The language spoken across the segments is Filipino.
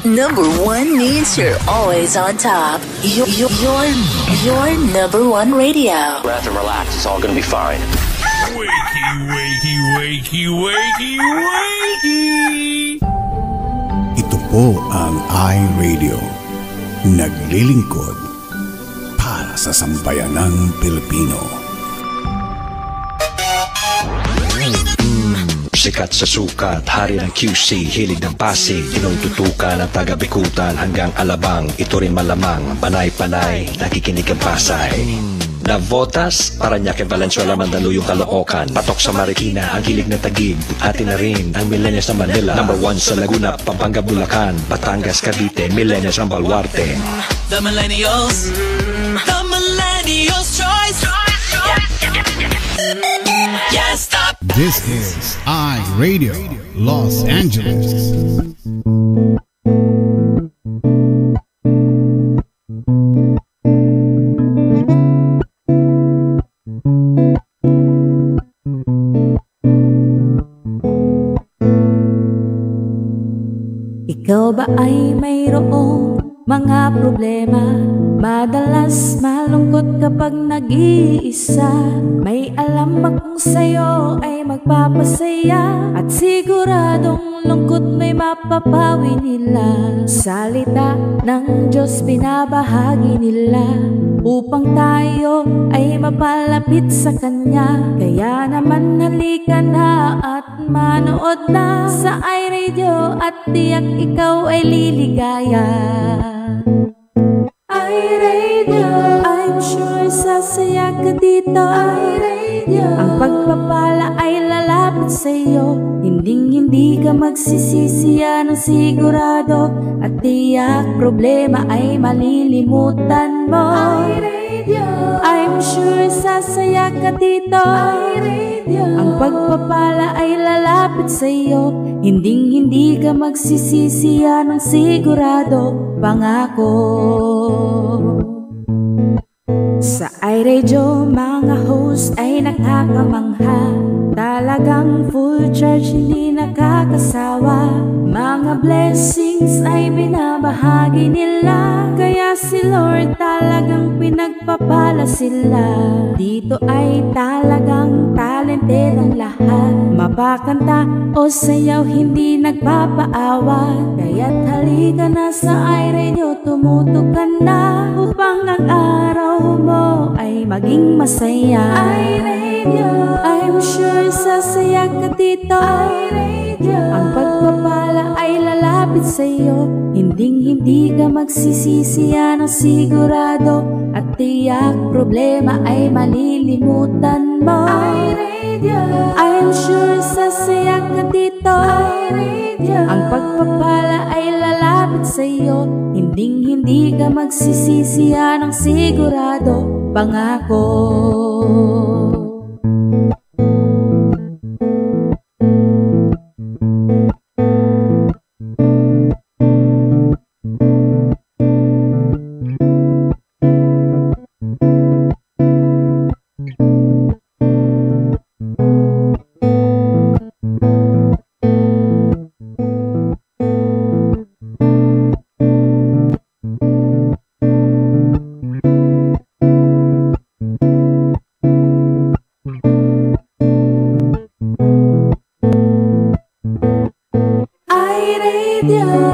Number one means you're always on top. Your number one radio. Breath and relax. It's all gonna be fine. Wakey, wakey, wakey, wakey, wakey. Ito po ang iRadio. Naglilingkod para sa sambayanang Pilipino. Sikat sa sukat, hari ng QC, hilig ng Pasig, tinututukan ang taga-Bikutan hanggang Alabang. Ito rin malamang, panay-panay, nakikinig ang Pasay. Navotas, Parañaque, Valenzuela, Mandaluyong, Caloocan, patok sa Marikina, ang hilig ng Taguig, atin na rin ang millennials ng Manila. Number 1 sa Laguna, Pampanga, Bulacan, Batangas, Cavite, millennials ng Baluarte. The millennials choice. Yeah, stop. This is iRadio Los Angeles. Ikaw ba ay mayroong mga problema? Madalas malungkot kapag nag-iisa. May alam ba kung sa'yo ay magpapasaya? At siguradong lungkot may mapapawi nila. Salita ng Diyos binabahagi nila upang tayo ay mapalapit sa Kanya. Kaya naman halika na at manood na sa iRadio at tiyak ikaw ay liligaya. iRadio, I'm sure sasaya ka dito. iRadio, ang pagpapala ay lalapit sa'yo. Hindi ka magsisisi, yan ang sigurado. At tiyak problema ay malilimutan mo. iRadio, I'm sure sasaya ka dito. iRadio, ang pagpapala ay lalapit sa'yo. Hindi ka magsisisi, yan ang sigurado. Pangako. Sa iRadio, mga host ay nakakamangha. Talagang full charge, hindi nakakasawa. Mga blessings ay binabahagi nila. Kaya si Lord talagang pinagpapala sila. Dito ay talagang talented ang lahat. Mapakanta o sayaw, hindi nagpapaawa. Kaya't halika na sa iRadio, tumutok ka na upang ang araw mo ay maging masaya. iRadio, I'm sure sasaya ka dito. iRadio, ang pagpapala ay lalapit sa'yo. Hindi ka magsisisi, yan ang sigurado. At tiyak problema ay malilimutan mo. iRadio, I'm sure sasaya ka dito. iRadio, ang pagpapala ay lalapit sa'yo. Hindi ka magsisisi, yan ang sigurado. Pangako.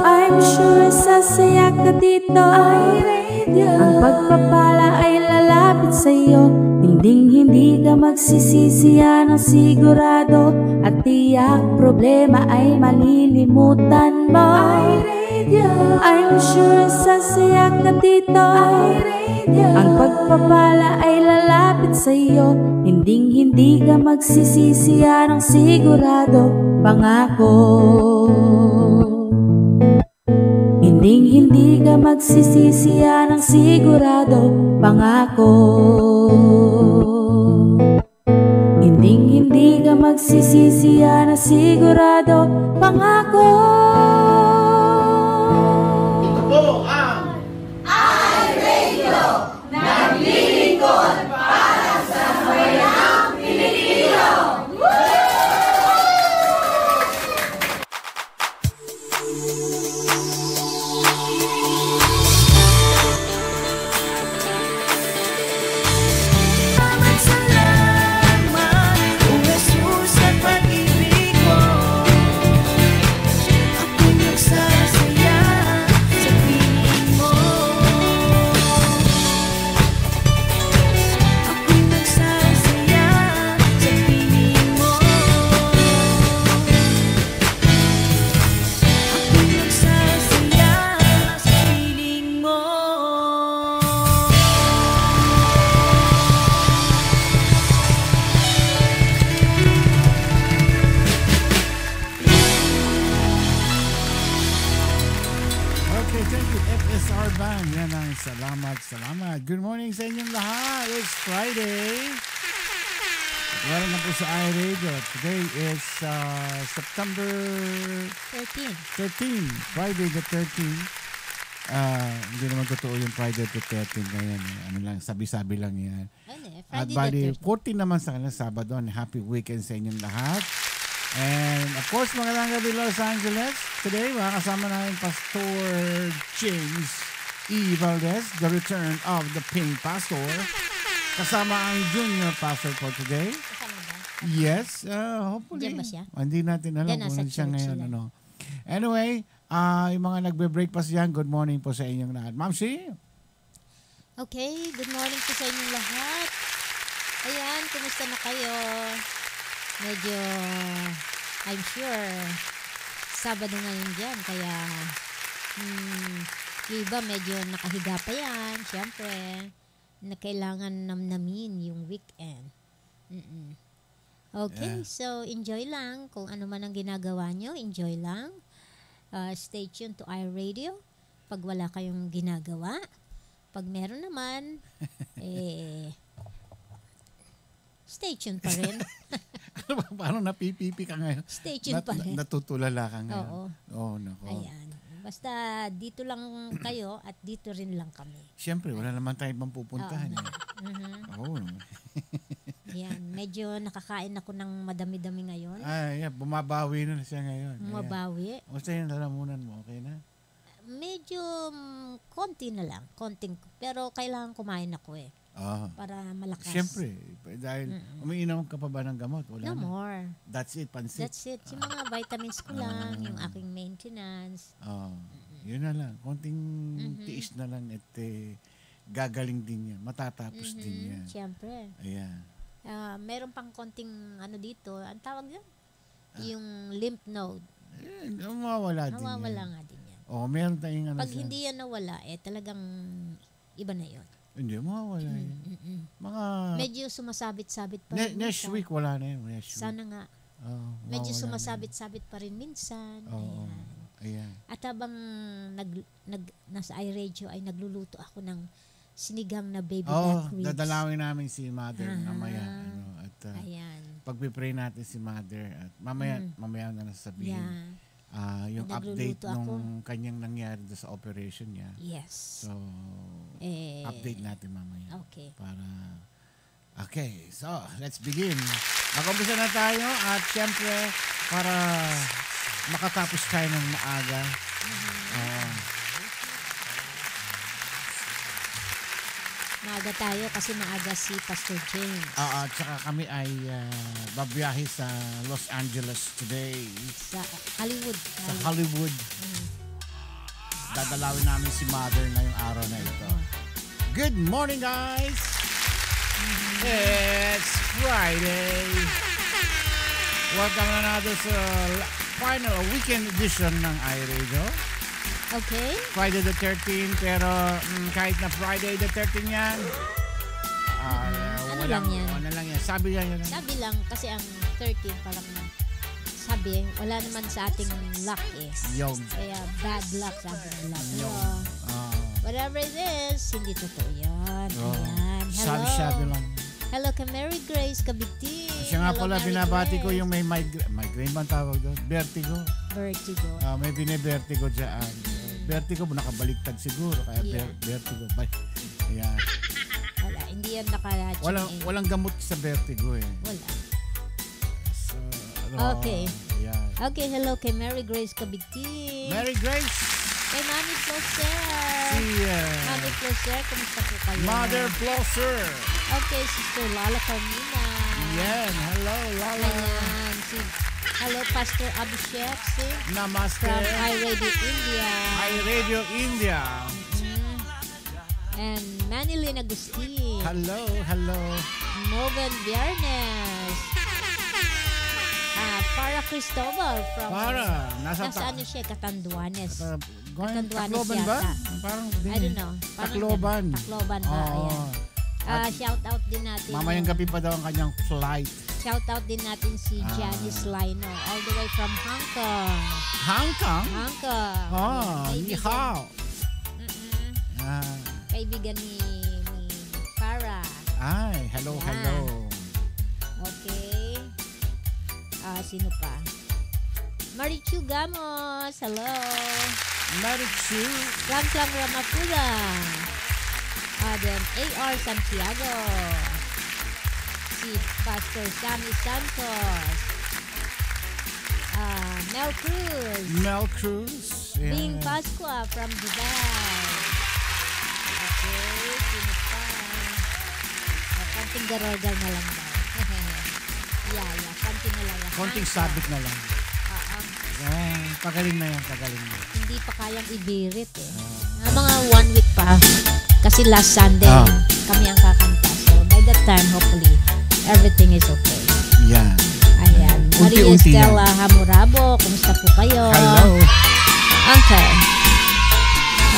I'm sure sasaya ka dito. iRadio, ang pagpapala ay lalapit sa'yo. Hindi ka magsisisi, yan ang sigurado. At tiyak problema ay malilimutan mo. iRadio, I'm sure sasaya ka dito. iRadio, ang pagpapala ay lalapit sa'yo. Hindi ka magsisisi, yan ang sigurado. Pangako. Hindi ka magsisisi, yan ang sigurado. Pangako. Hindi ka magsisisi, yan ang sigurado. Pangako. Ito po ang iRadio, naglilingkod para sa sambayanang Pilipino. Salamat. Good morning sa inyong lahat. It's Friday. Welcome na po sa iRadio. Today is September 13. Friday the 13th. Hindi naman totoo yung Friday the 13th ngayon. Ano lang, sabi-sabi lang yan. At bali, 14 naman sa kanila Sabado. Happy weekend sa inyong lahat. And of course, magandang gabi Los Angeles. Today, makakasama namin Pastor James E. Valdez, the return of the Pink Pastor. Kasama ang Junior Pastor for today. Yes, hopefully. Diyan ba siya? Hindi natin alam kung ano siya ngayon. Ano. Anyway, yung mga nagbe-breakfast yan, good morning po sa inyong lahat. Ma'am Si? Okay, good morning po sa inyong lahat. Ayan, kumusta na kayo? Medyo, I'm sure, Sabado ngayon dyan, kaya yung iba medyo nakahiga pa yan, syempre, na kailangan namnamin yung weekend. Okay, so enjoy lang. Kung ano man ang ginagawa nyo, enjoy lang. Stay tuned to iRadio. Pag wala kayong ginagawa, pag meron naman, stay tuned pa rin. Paano napipipi ka ngayon? Stay tuned pa rin. Natutulala ka ngayon. Oo. Oh, nako. Ayan. Basta dito lang kayo at dito rin lang kami. Siyempre, wala naman tayo ibang pupuntahan. Oo. Yan, medyo nakakain ako ng madami-dami ngayon. Bumabawi na siya ngayon. Bumabawi. O sa yung lalamunan mo, okay na? Medyo konti na lang. Konting, pero kailangan kumain ako para malakas. Siyempre, dahil umiinom ka pa ba ng gamot? Wala no na. More. That's it, pansit. That's it. Yung mga vitamins ko lang, yung aking maintenance. Yun na lang. Konting tiis na lang at gagaling din yan. Matatapos din yan. Siyempre. Ayan. Meron pang konting dito. Ang tawag yun? Yung lymph node. Mawawala din yan. Mawawala nga din yan. Meron tayong Pag hindi yan nawala, talagang iba na yun. Hindi, mawawala yan. Medyo sumasabit-sabit pa rin. Next week, wala na yun. Sana nga. Medyo sumasabit-sabit pa rin minsan. Ayan. At habang nasa iRadio ay nagluluto ako ng sinigang na baby back ribs. Dadalawin namin si Mother mamaya. Ayan. Pagpipray natin si Mother at mamaya na nasasabihin yung update nung kanyang nangyari sa operation niya. Yes. So, update natin mamaya. Okay. Okay, so let's begin. Mag-umpisa na tayo at syempre para makatapos tayo ng maaga. Maaga tayo kasi maaga si Pastor James. At saka kami ay babiyahe sa Los Angeles today. Sa Hollywood. Dadalawin namin si Mother ngayong araw na ito. Good morning, guys! It's Friday. Welcome na natin sa final weekend edition ng iRadio. Okay. Friday the 13th, pero kahit na Friday the 13th yan, ano lang yan? Sabi lang. Sabi lang, kasi ang 13 parang sabi, wala naman sa ating luck Kaya bad luck sabi nila. Whatever it is, hindi totoo yan. Ayan. Hello. Sabi lang. Hello ka Mary Grace Kabigti. Siya nga pala, binabati ko yung may migraine ba tawag doon? Vertigo. May bine-vertigo dyan. Vertigo, nakabaliktad siguro. Kaya vertigo. Ayan. Wala, hindi yan naka-tune Walang gamot sa vertigo Wala. So, okay. Yeah. Okay, hello kay Mary Grace Kabigti. Mary Grace. Kay Mami Flosser. Mami Flosser, kumusta po kayo? Mother Flosser. Okay, Sister Lala Carmina. Yan, hello Lala. Ayan, hello Pastor Abhishek. Namaste. From iRadio India. And Manilyn Agustin. Hello. Moven Viernes. Para Cristobal from nasa siya, Catanduanes. Tacloban ba? Parang I don't know. Tacloban ba? Ayan. Shout out din natin. Mamayang gabi pa daw ang kanyang flight. Shout out din natin si Janice Lino all the way from Hong Kong. Hong Kong? Hong Kong. Ni hao. Kaibigan ni Farah. Ay, hello. Okay. Sino pa? Marichu Gamos. Hello. Marichu. Lam Ramapula. Then A.R. Santiago. Si Pastor Sammy Santos. Mel Cruz. Yeah. Bing Pascua from Dubai. Okay, sino pa? Konting garol-gar na lang daw. Konting na lang. Konting sabit na lang. Pagaling na yan. Hindi pa kayang ibirit eh. Mga 1 week pa. Kasi last Sunday, kami ang kakanta. So, by that time, hopefully, everything is okay. Yeah. Ayan. Maria Estela Hamurabo, kumusta po kayo? Hello. Okay.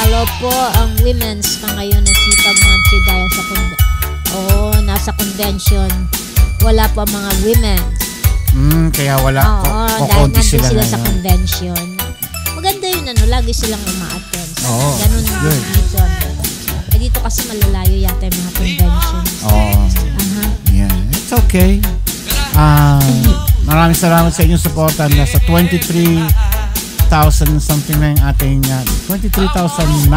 Hello po ang women's pa ngayon ng Sipag Monthly dahil sa nasa convention. Wala pa mga women's. Kaya wala. Dahil nandun sila sa convention. Maganda yun, lagi silang umaattend. Ganun dito. Dito kasi malalayo yata yung mga conventions. Yeah, it's okay. Maraming salamat sa inyong suporta. Nasa 23,000 something na yung ating 23,900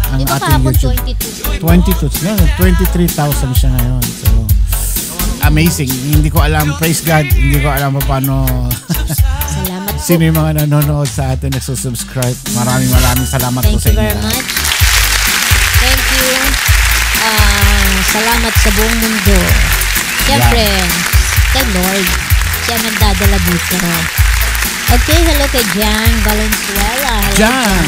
ang ating YouTube. 23,000 siya ngayon. So, amazing. Hindi ko alam, praise God, hindi ko alam paano salamat sino yung mga nanonood sa atin, nagsusubscribe. Maraming salamat po sa inyo. Thank you very much. Thank you. Salamat sa buong mundo. Siyempre, kay Lord. Siya nagdadala dito. Okay, hello kay Jan Valenzuela. Hello, Jan.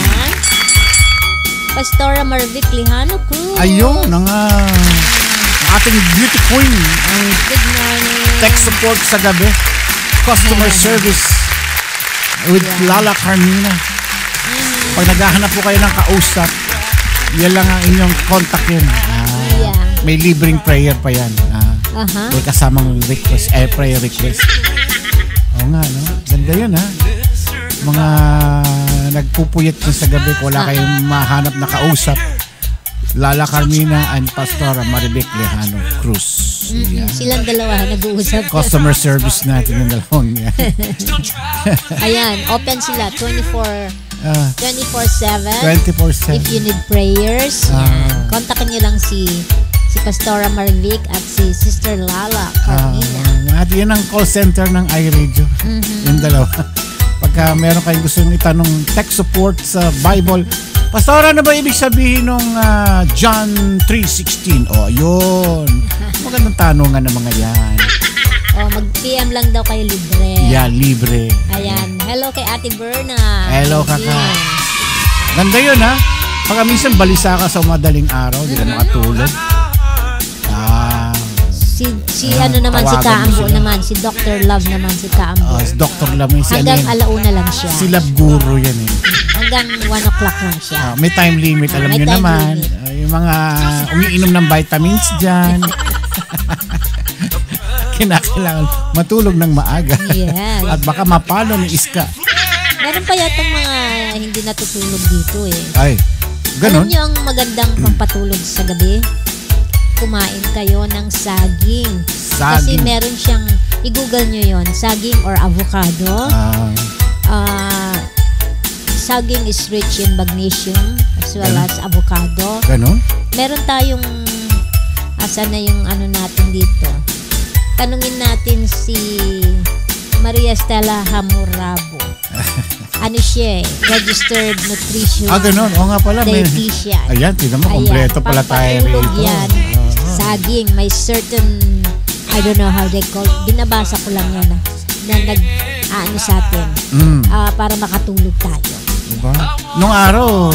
Pastora Marvic Lihano Cruz. Ayun, ating beauty queen. Good morning. Tech support sa gabi. Customer service with Lala Carmina. Pag naghahanap po kayo ng kausap, yan lang ang inyong contact yun. May libreng prayer pa yan. May kasamang request, prayer request. Oo nga, no? Ganda yun, ha? Mga nagpupuyat yun sa gabi kung wala kayong mahanap na kausap. Lala Carmina and Pastora Marvic Lejano Cruz. Silang dalawa nag-uusap. Customer service natin yung dalawang yan. Ayan, open sila 24/7. 24/7. If you need prayers, kontakin nyo lang si Pastora Marvic at si Sister Lala Carmina. At yan ang call center ng iRadio. Yung dalawa. Pagka meron kayong gusto itanong tech support sa Bible, Pastora, ano ba ibig sabihin ng John 3:16? Ayun. Magandang tanungan ng mga yan. Mag-PM lang daw kayo libre. Yeah, libre. Ayan. Hello kay Ate Berna. Hello, kaka. Ganda yun, ha? Pagka minsan balisa ka sa madaling araw, di ka makatulog. Si ano naman, si Kaambo naman, si Dr. Love naman, si Kaambo. Si Dr. Love. Hanggang alauna lang siya. Si Love Guru yan eh. Hanggang 1 o'clock lang siya. May time limit, alam nyo naman. Yung mga umiinom ng vitamins dyan. Kinakailangan matulog ng maaga. Yes. At baka mapalo ni Iska. Meron pa yatang mga hindi natutulog dito eh. Ay, ganun? Alam nyo ang magandang pampatulog sa gabi? Kumain kayo ng saging. Kasi meron siyang, i-google nyo yon, saging or avocado. Saging is rich in magnesium as well as avocado. Ganun? Meron tayong, asan na yung ano natin dito? Tanungin natin si Maria Estela Hamurabo. Ano siya eh? Registered nutrition. Ganun. O nga pala. Dietitian. Ayan, tignan mo, kompleto pala tayo rito. Yan. Saging, may certain, I don't know how they call it. Binabasa ko lang yan na nag-ano sa atin para makatulog tayo. Diba? Nung araw,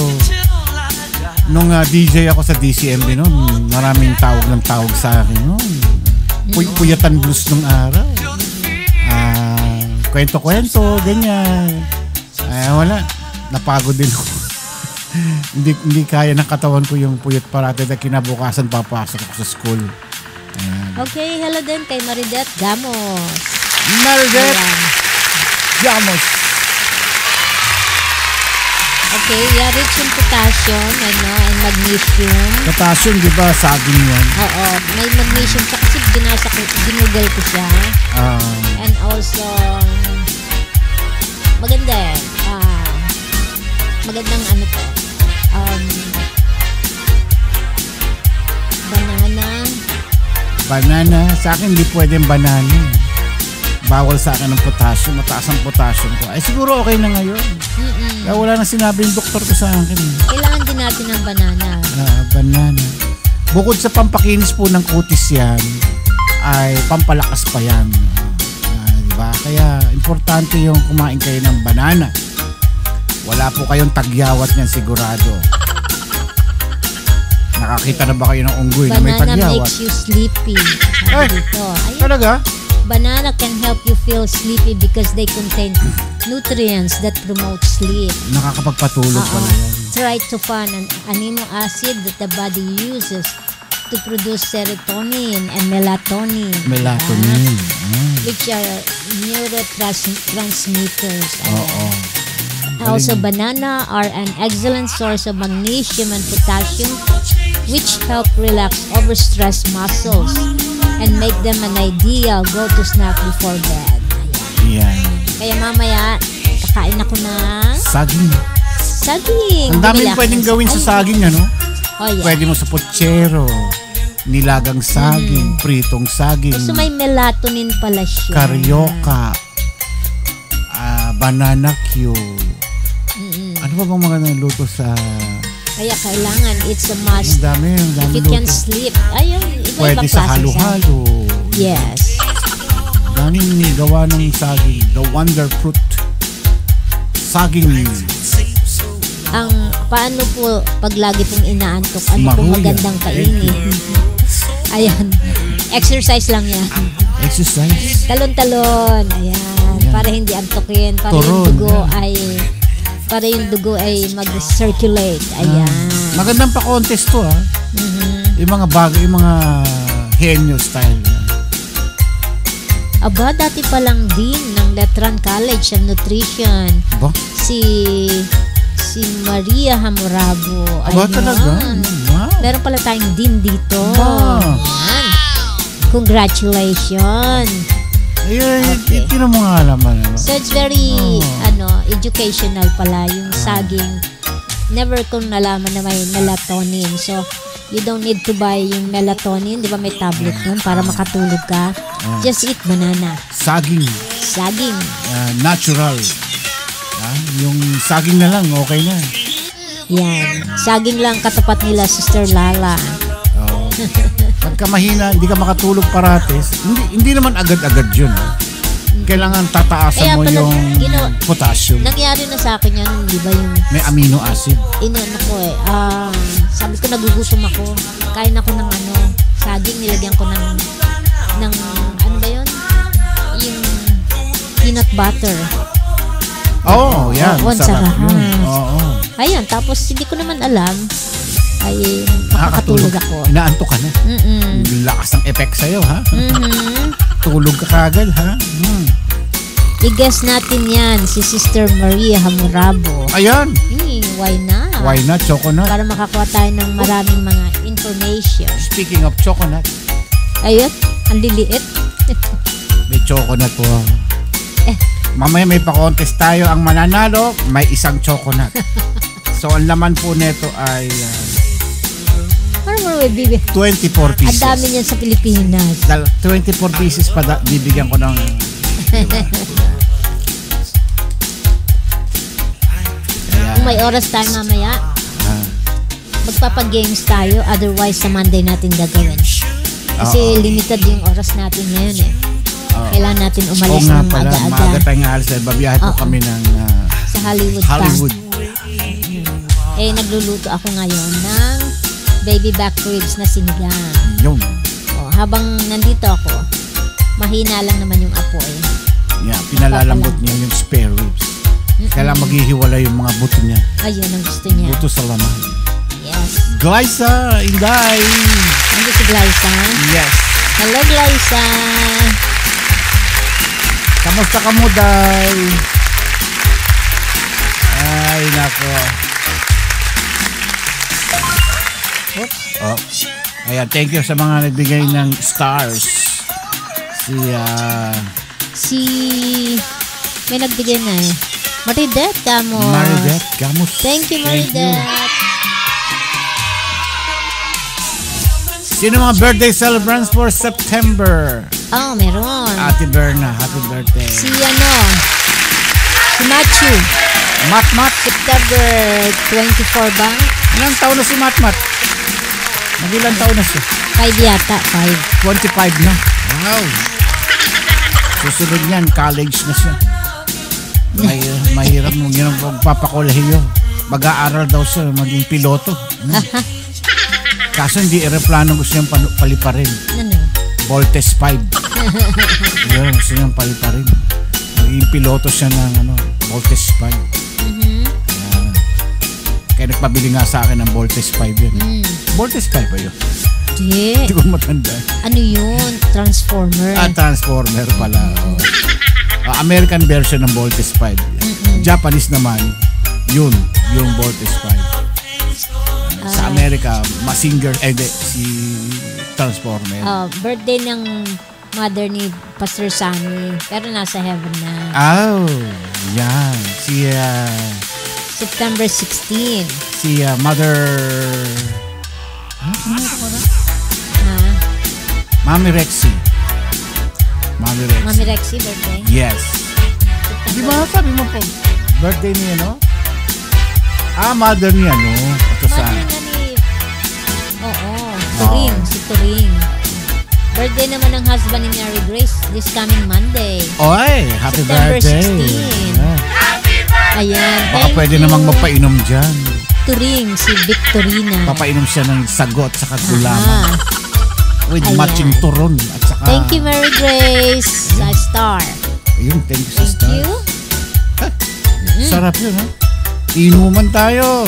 nung DJ ako sa DCMB noon, maraming tawag sa akin noon. Puyatan blues nung araw. Kwento-kwento, ganyan. Wala. Napagod din ako. hindi kaya ng katawan ko yung puyat parati na kinabukasan papasok ako sa school. Ayan. Okay, hello din kay Maridet Gamos. Maridet Gamos. Okay, yeah, rich in potassium and magnesium. Potassium, di ba? Saging yan. Oo, may magnesium siya kasi ginugol ko siya. And also, maganda eh. Magandang ano to. Banana. Sa akin, hindi pwedeng banana. Bawal sa akin ng potassium. Mataas ang potassium ko. Ay, siguro okay na ngayon. Kaya wala na sinabi yung doktor ko sa akin. Kailangan din natin ng banana. Banana. Bukod sa pampakinis po ng kutis yan, ay pampalakas pa yan. Diba? Kaya importante yung kumain kayo ng banana. Wala po kayong tagyawat niyan sigurado. Nakakita na ba kayo ng unggoy na may tagyawat? Banana makes you sleepy. Talaga? Banana can help you feel sleepy because they contain nutrients that promote sleep. Nakakapagpatulog pala yan. Try to find an amino acid that the body uses to produce serotonin and melatonin. Melatonin. Which are neurotransmitters. Also, banana are an excellent source of magnesium and potassium which help relax overstressed muscles and make them an ideal go-to snack before bed. Yan. Kaya mamaya, kakain ako ng saging. Saging. Ang daming pwedeng gawin sa saging, ano? Pwede mo sa pochero, nilagang saging, pritong saging. So may melatonin pala siya. Karyoka, banana cue. Ano ba bang mga naluto sa... Kaya kailangan, it's a must. Ang dami if you luto. can sleep. Ayun, iba-iba pwede sa halo-halo. Yes. Daming gawa ng saging. The wonder fruit. Saging. Ang paano po pag lagi pong inaantok, ano pong magandang kainin? Ayan. Exercise lang yan. Exercise? Talon-talon. Ayan. Para hindi antokin. Para yung dugo ay mag-circulate. Ayan. Magandang pa-contest to Yung mga bago, yung mga henyo style. Aba, dati pa lang din ng Letran College of Nutrition. Ba? Si Maria Hamorabo. Aba, talaga? Wow. Meron pala tayong din dito. Wow. Ayan. Congratulations. Okay. Tino mo nga alaman. So it's very educational pala yung saging. Never kong nalaman na may melatonin. So you don't need to buy yung melatonin. Di ba may tablet nun para makatulog ka? Just eat banana. Saging. Natural. Yung saging na lang, okay na. Yan. Saging lang katapat nila, Sister Lala. Pagka mahina, hindi ka makatulog parates, hindi naman agad-agad yun. Kailangan tataasan mo yung potassium. Nangyari na sa akin yan, di ba yung... May amino acid. Sabi ko nagugutom ako. Kain ako ng saging, nilagyan ko ng ano ba yun? Yung peanut butter. Yan. Sarap yun. Ayan, tapos hindi ko naman alam. Ay makakatulog ako. Inaantok ka na. Lakas ng effect sa'yo, ha? Tulog ka kagad, ha? I-guess natin yan, si Sister Maria Hamorabo. Ayan. Why not? Why not? Coconut. Para makakuha tayo ng maraming mga information. Speaking of coconut. Ayun, ang liliit. May coconut po. Mamaya may pa-contest tayo. Ang mananalo, may isang coconut. So, ang laman po neto ay... 24 pieces. Ang dami niyan sa Pilipinas. 24 pieces pa bibigyan ko ng... Diba? Kung may oras tayo mamaya, magpapag-games tayo. Otherwise, sa Monday natin gagawin. Kasi limited yung oras natin ngayon Kailangan natin umalis ng aga-aga. Maaga tayong alis. Babiyahe po kami ng... sa Hollywood. Nagluluto ako ngayon ng baby back ribs na sinigang. Yung. Habang nandito ako, mahina lang naman yung apoy. Pinalalambot niya yung spare ribs. Kailangan maghihiwala yung mga buto niya. Ayun ang gusto niya. Buto sa laman. Yes. Glyza, Inday. Ano si Glyza? Yes. Hello, Glyza. Kamusta ka mo, Day? Ay, nako. Oh. Ayan, thank you sa mga nagbigay ng stars. May nagbigay na eh. Maridet Gamos. Thank you, Maridet. Sino mga birthday celebrants for September? Oh, meron. Ate Berna, happy birthday. Si Matthew. Matmat. September 24 ba? Ilang taon na si Matmat? Mag-ilang taon na siya? 5 yata, 5. 25 na. Wow. Susunod niyan, college na siya. Mahirap nung yun ang magpapakolehiyo. Mag-aaral daw siya, maging piloto. Kaso hindi aeroplano gusto niyang paliparin. Ano? Voltes 5. Yun, gusto niyang paliparin. Maging piloto siya ng Voltes 5. Kaya nagpabili nga sa akin ng Voltes 5 yun. Voltes 5 ba yun? Hindi ko matanda. Ano yun? Transformer. Transformer pala. American version ng Voltes 5. Japanese naman, yung Voltes 5. Sa Amerika, Mazinger, si Transformer. Birthday ng mother ni Pastor Sammy, pero nasa heaven na. Yan. Si September 16. Si Mother... Mami Rexy. Mami Rexy birthday? Yes. Di ba sabi mo po, birthday niya, no? Mother niya, no? Mother na ni... Turing. Si Turing. Birthday naman ng husband ni Mary Grace this coming Monday. Oy, happy September birthday. 16. Happy birthday! Ayan, baka pwede namang magpainom dyan. Turing, si Victorina. Papainom siya ng sagot sa gulaman. With matching turon at saka... Thank you, Mary Grace. Sa Star. Ayun, thank you sa Star. Thank you. Sarap yun, ha? Inuman tayo.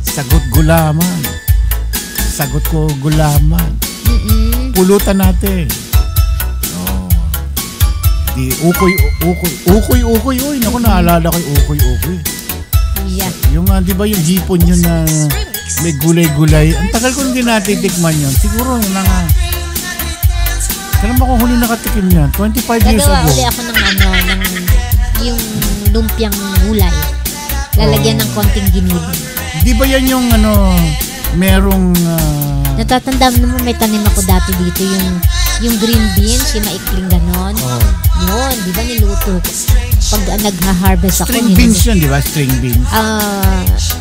Sagot gulaman. Sagot ko gulaman. Pulutan natin. Di ukoy. Uy, naku, naalala ko yung ukoy. Yeah. Yung, di ba yung hipon yun na may gulay-gulay. Ang tagal ko hindi natitikman yun. Siguro na nga. Kailan ba kung huli nakatikim yan? 25 years ago. Gagawa uli ako ng yung lumpiang gulay. Lalagyan ng konting ginili. Di ba yan yung merong... Natatanda mo may tanim ako dati dito yung green beans, yung maikling ganon. Yun, di ba niluto? Pag nagha-harvest ako. String beans yun, di ba? String beans.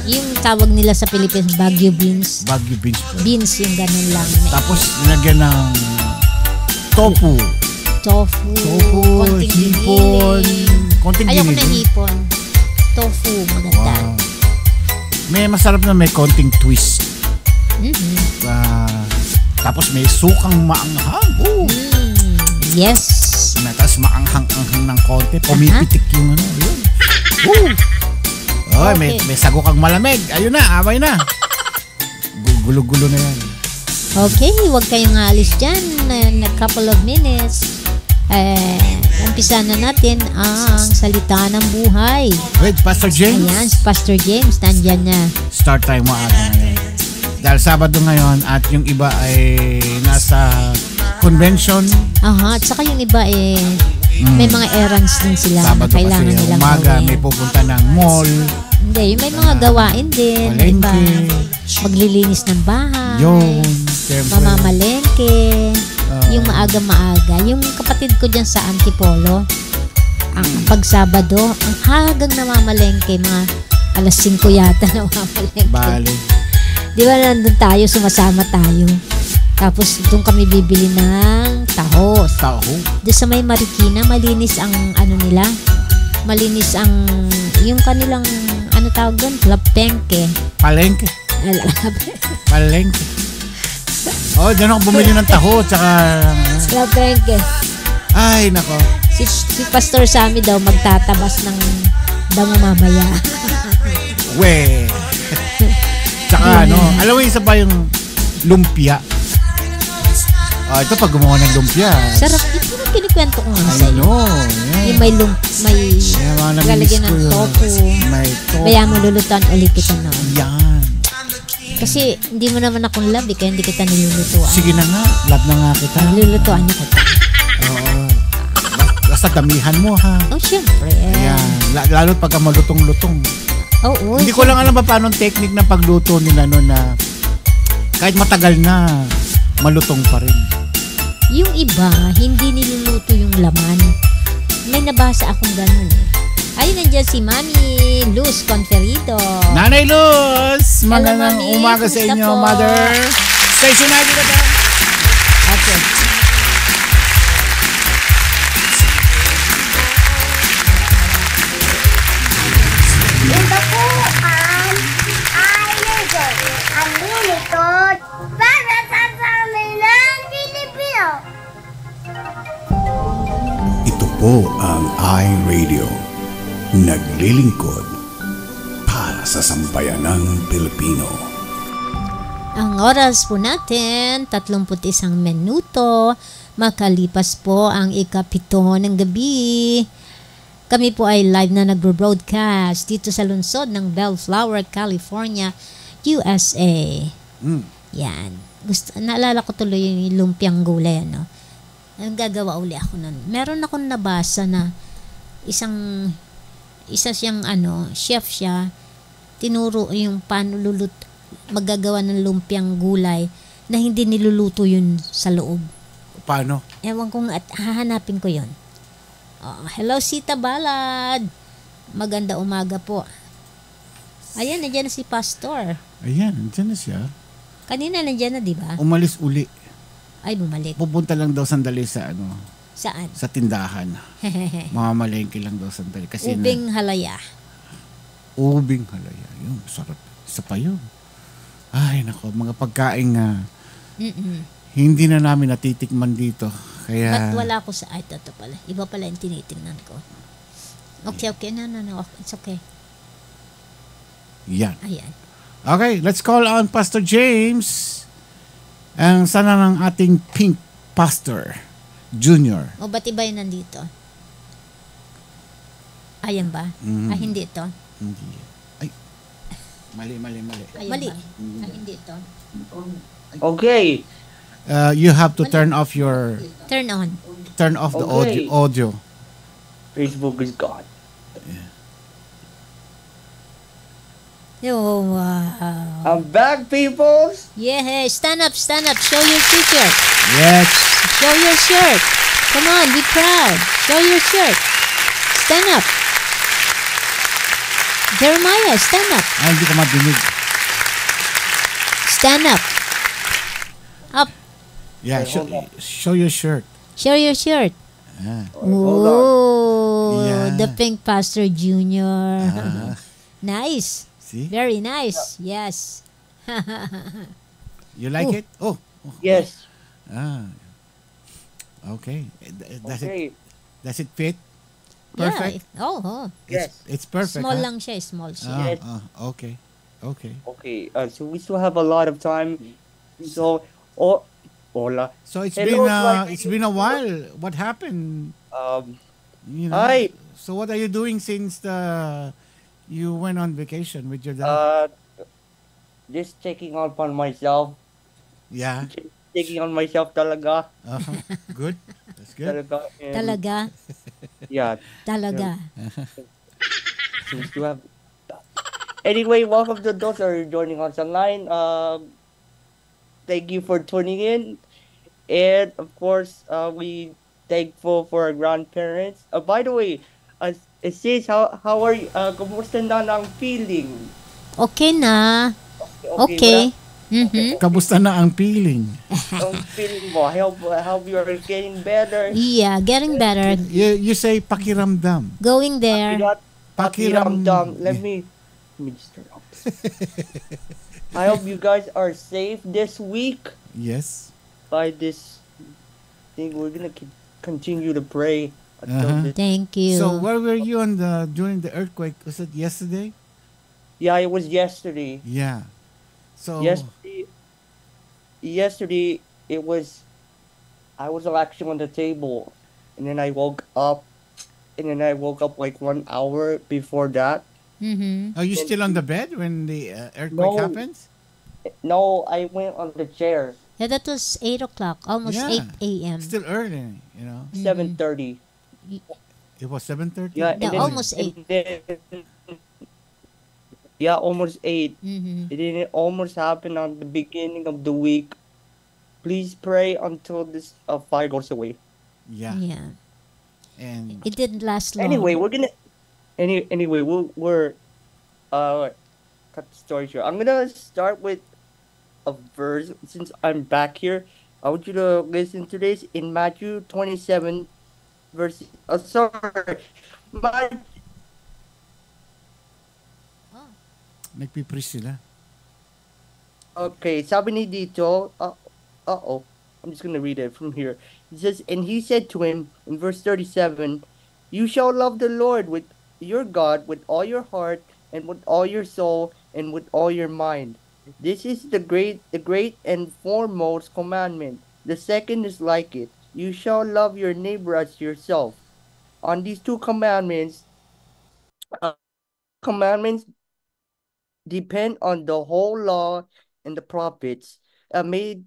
Yung tawag nila sa Pilipinas, Baguio beans. Baguio beans. Beans yung ganon lang. Tapos nilagyan ng tofu. Konting hipon. Ayoko na hipon. Tofu, maganda. Wow. May masarap na may konting twist. Tapos may sukang maanghang. Yes. Tapos maanghang-anghang ng konti. Pumipitik yung yun. Okay. May sagokang malamig. Ayun na, amay na. Gulo-gulo na yan. Okay, huwag kayong alis dyan. In a couple of minutes. Umpisa na natin ang salita ng buhay. With Pastor James. Ayan, si Pastor James, nandyan na. Start time mo ata ngayon. Dahil Sabado ngayon at yung iba ay nasa convention. At saka yung iba may mga errands din sila Sabado na kailangan kasi nilang umaga gawin. May pupunta ng mall. Hindi, may mga gawain din. Palengke. Iba, maglilinis ng bahay. Yun, siyempre. Mamamalengke. Yung maaga-maaga. Yung kapatid ko dyan sa Antipolo, ang pag-Sabado, ang hagang namamalengke, mga alas 5 yata namamalengke. Bale. Di ba nandun tayo, sumasama tayo. Tapos doon kami bibili ng taho. Doon sa may Marikina, malinis ang nila. Malinis ang yung kanilang tawag doon? Palengke. Diyan ako bumili ng taho tsaka Lapengke. Ay, nako. Si Pastor Sammy daw magtatabas ng damo mamaya. We. Tsaka alam mo isa pa yung lumpia. Ito pag gumawa ng lumpia. Sarap ito na kinikwento ko nga sa'yo. Yung may lalagyan ng tofu. May tofu. Kaya mo lulutuan ulit kita na. Yan. Kasi hindi mo naman akong love, kaya hindi kita nilulutuan. Sige na nga, love na nga kita. Nilulutuan niya kita. Oo. Basta damihan mo ha. Oh, syempre. Ayan. Lalo't pagka malutong-lutong. Oo. Hindi ko lang alam ba paano technique ng pagluto nila noon na kahit matagal na, malutong pa rin. Yung iba, hindi niluluto yung laman. May nabasa akong ganun eh. Ayun, nandiyan si Mami Luz Conferido. Nanay Luz! Magandang Mami. umaga sa Kumusta inyo, po? Mother. Station ID ka ba? Okay. Ito po ang Idol. Ang lilitod para sa Pamilyang Pilipino. Ito po ang iRadio. Naglilingkod para sa sambayanang Pilipino. Ang oras po natin, 31 minuto. Makalipas po ang ikapito ng gabi. Kami po ay live na nagbo-broadcast dito sa lungsod ng Bellflower, California, USA. Yan. Naalala ko tuloy yung lumpiang gulay, no? Ang gagawa uli ako nun. Meron akong nabasa na isa siyang chef siya, tinuro yung paano maggagawa ng lumpiang gulay na hindi niluluto yun sa loob. Paano? Ewan kong at hahanapin ko yun. Hello, Sita Balad. Maganda umaga po. Ayan, nandiyan na si Pastor. Ayan, nandiyan na siya. Kanina nandiyan na, di ba? Umalis uli. Ay, bumalik. Pupunta lang daw sandali sa Saan? sa tindahan. Mamamalengke lang daw sandali. Kasi Ubing halaya. Ubing halaya. Yun, sarap. Isa pa yun. Ay, nako, mga pagkain nga. Hindi na namin natitikman dito. Kaya... Ba't wala ko sa... Ay, ito pala. Iba pala yung tinitingnan ko. Okay. No. It's okay. Yan. Ayan. Okay, let's call on Pastor James. Ang sana ng ating Pink Pastor Junior. O, ba't iba yung nandito? Ayan ba? Hindi ito? Hindi. Ay. Mali. Ayan mali. Mm. Hindi ito. Okay. You have to turn off your... Turn on. Turn off the Okay. audio. Facebook is gone. Oh, wow. I'm back, peoples. Yeah, stand up. Show your t-shirt. Yes. Show your shirt. Come on, be proud. Show your shirt. Stand up. Jeremiah, stand up. Ay, hindi ka madinig. Stand up. Up. Yeah, show your shirt. Show your shirt. Hold on. Oh, Yeah. the Pink Pastor Junior. Nice. See? Very nice. Yes. You like it? Oh. Yes. Okay. Okay. Does it fit? Perfect? Yeah. Oh. Yes. It's perfect. Small huh? lang siya. Small siya. Yes. Okay. Okay. So we still have a lot of time. So, hola. So it's Hello, it's been a while. What happened? Hi. So what are you doing since you went on vacation with your dad? Just checking up on myself. Yeah. Checking on myself talaga. Good. That's good. Talaga. Yeah. Talaga. So we still have... Anyway, welcome to those who are joining us online. Thank you for tuning in. And of course, we thankful for our grandparents. By the way, sis, how are you? Kumusta na ang feeling? Okay na. Okay. Kamusta na ang feeling? Ang feeling mo? I hope you are getting better. Yeah, getting better. You say pakiramdam. Going there. Pakiramdam. Let me just turn off. I hope you guys are safe this week. Yes. By this thing, we're gonna continue to pray. Thank you. So where were you during the earthquake? Was it yesterday? Yeah, it was yesterday. Yeah. So yesterday it was. I was actually on the table, and then I woke up, like 1 hour before that. Mm-hmm. Are you still on the bed when the earthquake happens? No, I went on the chair. Yeah, that was 8 o'clock, almost 8 a.m. Still early, you know. 7:30. It was 7:30. Yeah, Yeah, almost 8. Yeah, almost 8. Mm-hmm. It didn't almost happen on the beginning of the week. Please pray until this fire goes away. Yeah. Yeah. And it didn't last long. Anyway, we're cut the story short. I'm gonna start with a verse since I'm back here. I want you to listen to this in Matthew 27 verse. Nagpipreach sila. Okay, sabi ni dito, I'm just gonna read it from here. It says, and he said to him in verse 37, you shall love the Lord with your God with all your heart and with all your soul and with all your mind. This is the great and foremost commandment. The second is like it. You shall love your neighbor as yourself. On these two commandments depend on the whole law and the prophets. May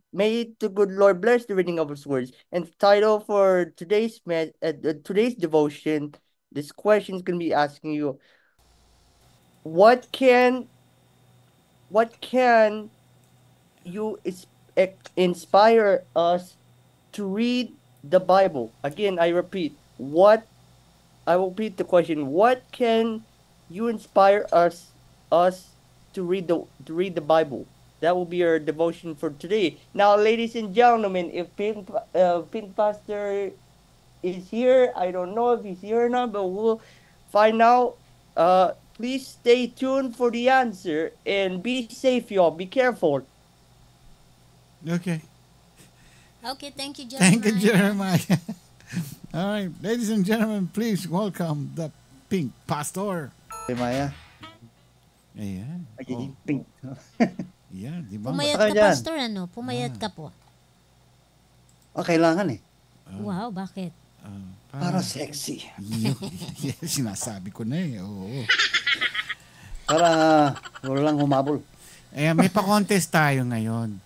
the good Lord bless the reading of His words. And the title for today's devotion, this question is going to be asking you, what can you inspire us to read the Bible? Again, I repeat the question. What can you inspire us to read the Bible? That will be our devotion for today. Now, ladies and gentlemen, if Pink Pastor is here, I don't know if he's here or not, but we'll find out. Please stay tuned for the answer and be safe, y'all. Be careful. Okay. Okay, thank you, Jeremiah. Thank you, Jeremiah. All right, ladies and gentlemen, please welcome the Pink Pastor. Jeremiah. Ayan. Pink. Yeah, di ba? Pumayat ka, Pastor, ano? Pumayat ka po. Kailangan eh. Wow, bakit? Para sexy. Yeah, sinasabi ko na eh. Oo. Para walang humabol. May pa-contest tayo ngayon.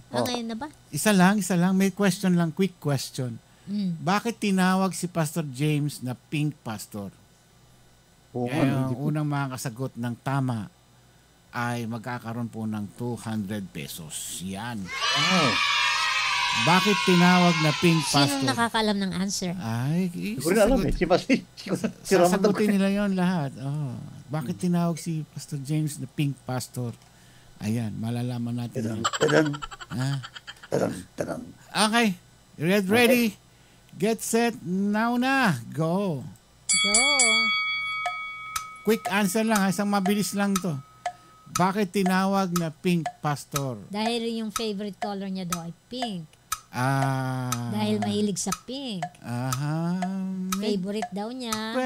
Ngayon na ba? Isa lang. May question lang, quick question. Bakit tinawag si Pastor James na Pink Pastor? Ang unang makakasagot ng tama ay magkakaroon po ng 200 pesos. Yan. Wow. Bakit tinawag na Pink Pastor? Sino nakakaalam ng answer? Ay, siguro alam eh. Sasagutin nila yon lahat. Bakit tinawag si Pastor James na Pink Pastor? Ayan, malalaman natin. Okay. Ready? Get set. Now na. Go. Quick answer lang. Isang mabilis lang to. Bakit tinawag na Pink Pastor? Dahil yung favorite color niya daw ay pink. Dahil mahilig sa pink. Favorite daw niya.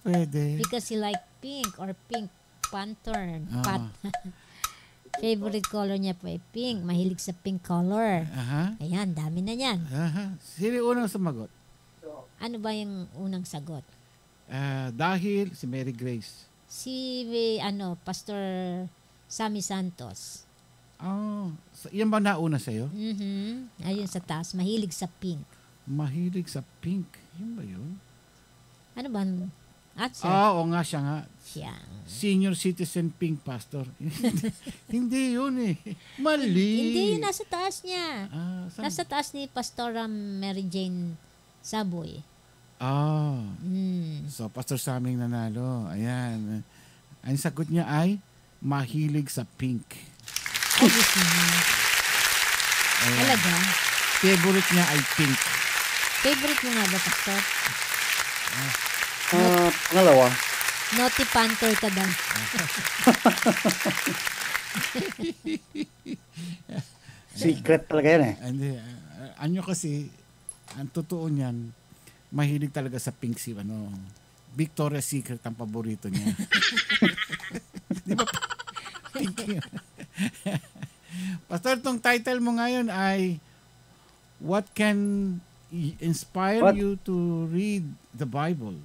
Pwede. Because he like pink or Pink Panther. Favorite color niya po ay pink. Mahilig sa pink color. Ayan, dami na yan. Sino unang sumagot? Ano ba yung unang sagot? Dahil si Mary Grace. Si Pastor Sammy Santos. Yan ba nauna sa'yo? Ayun sa taas. Mahilig sa pink. Mahilig sa pink. Yun ba yun? Ano ba? Oo nga, siya nga. Siya. Senior citizen Pink Pastor. Hindi yun eh. Mali. Hindi yun. Nasa taas niya. Nasa taas ni Pastora Mary Jane Saboy. So, Pastor Saming nanalo. Ayan. Ang sagot niya ay mahilig sa pink. Talaga? Favorite niya ay pink. Favorite mo nga ba, Pastor? Pangalawa. Naughty Panther ka daw. Secret talaga yan eh. Hindi. Anyo kasi, ang totoo niyan, mahilig talaga sa pink si Victoria's Secret ang paborito niya. Di ba? Pink yun. Pastor, tong title mo ngayon ay What Can Inspire You to Read the Bible?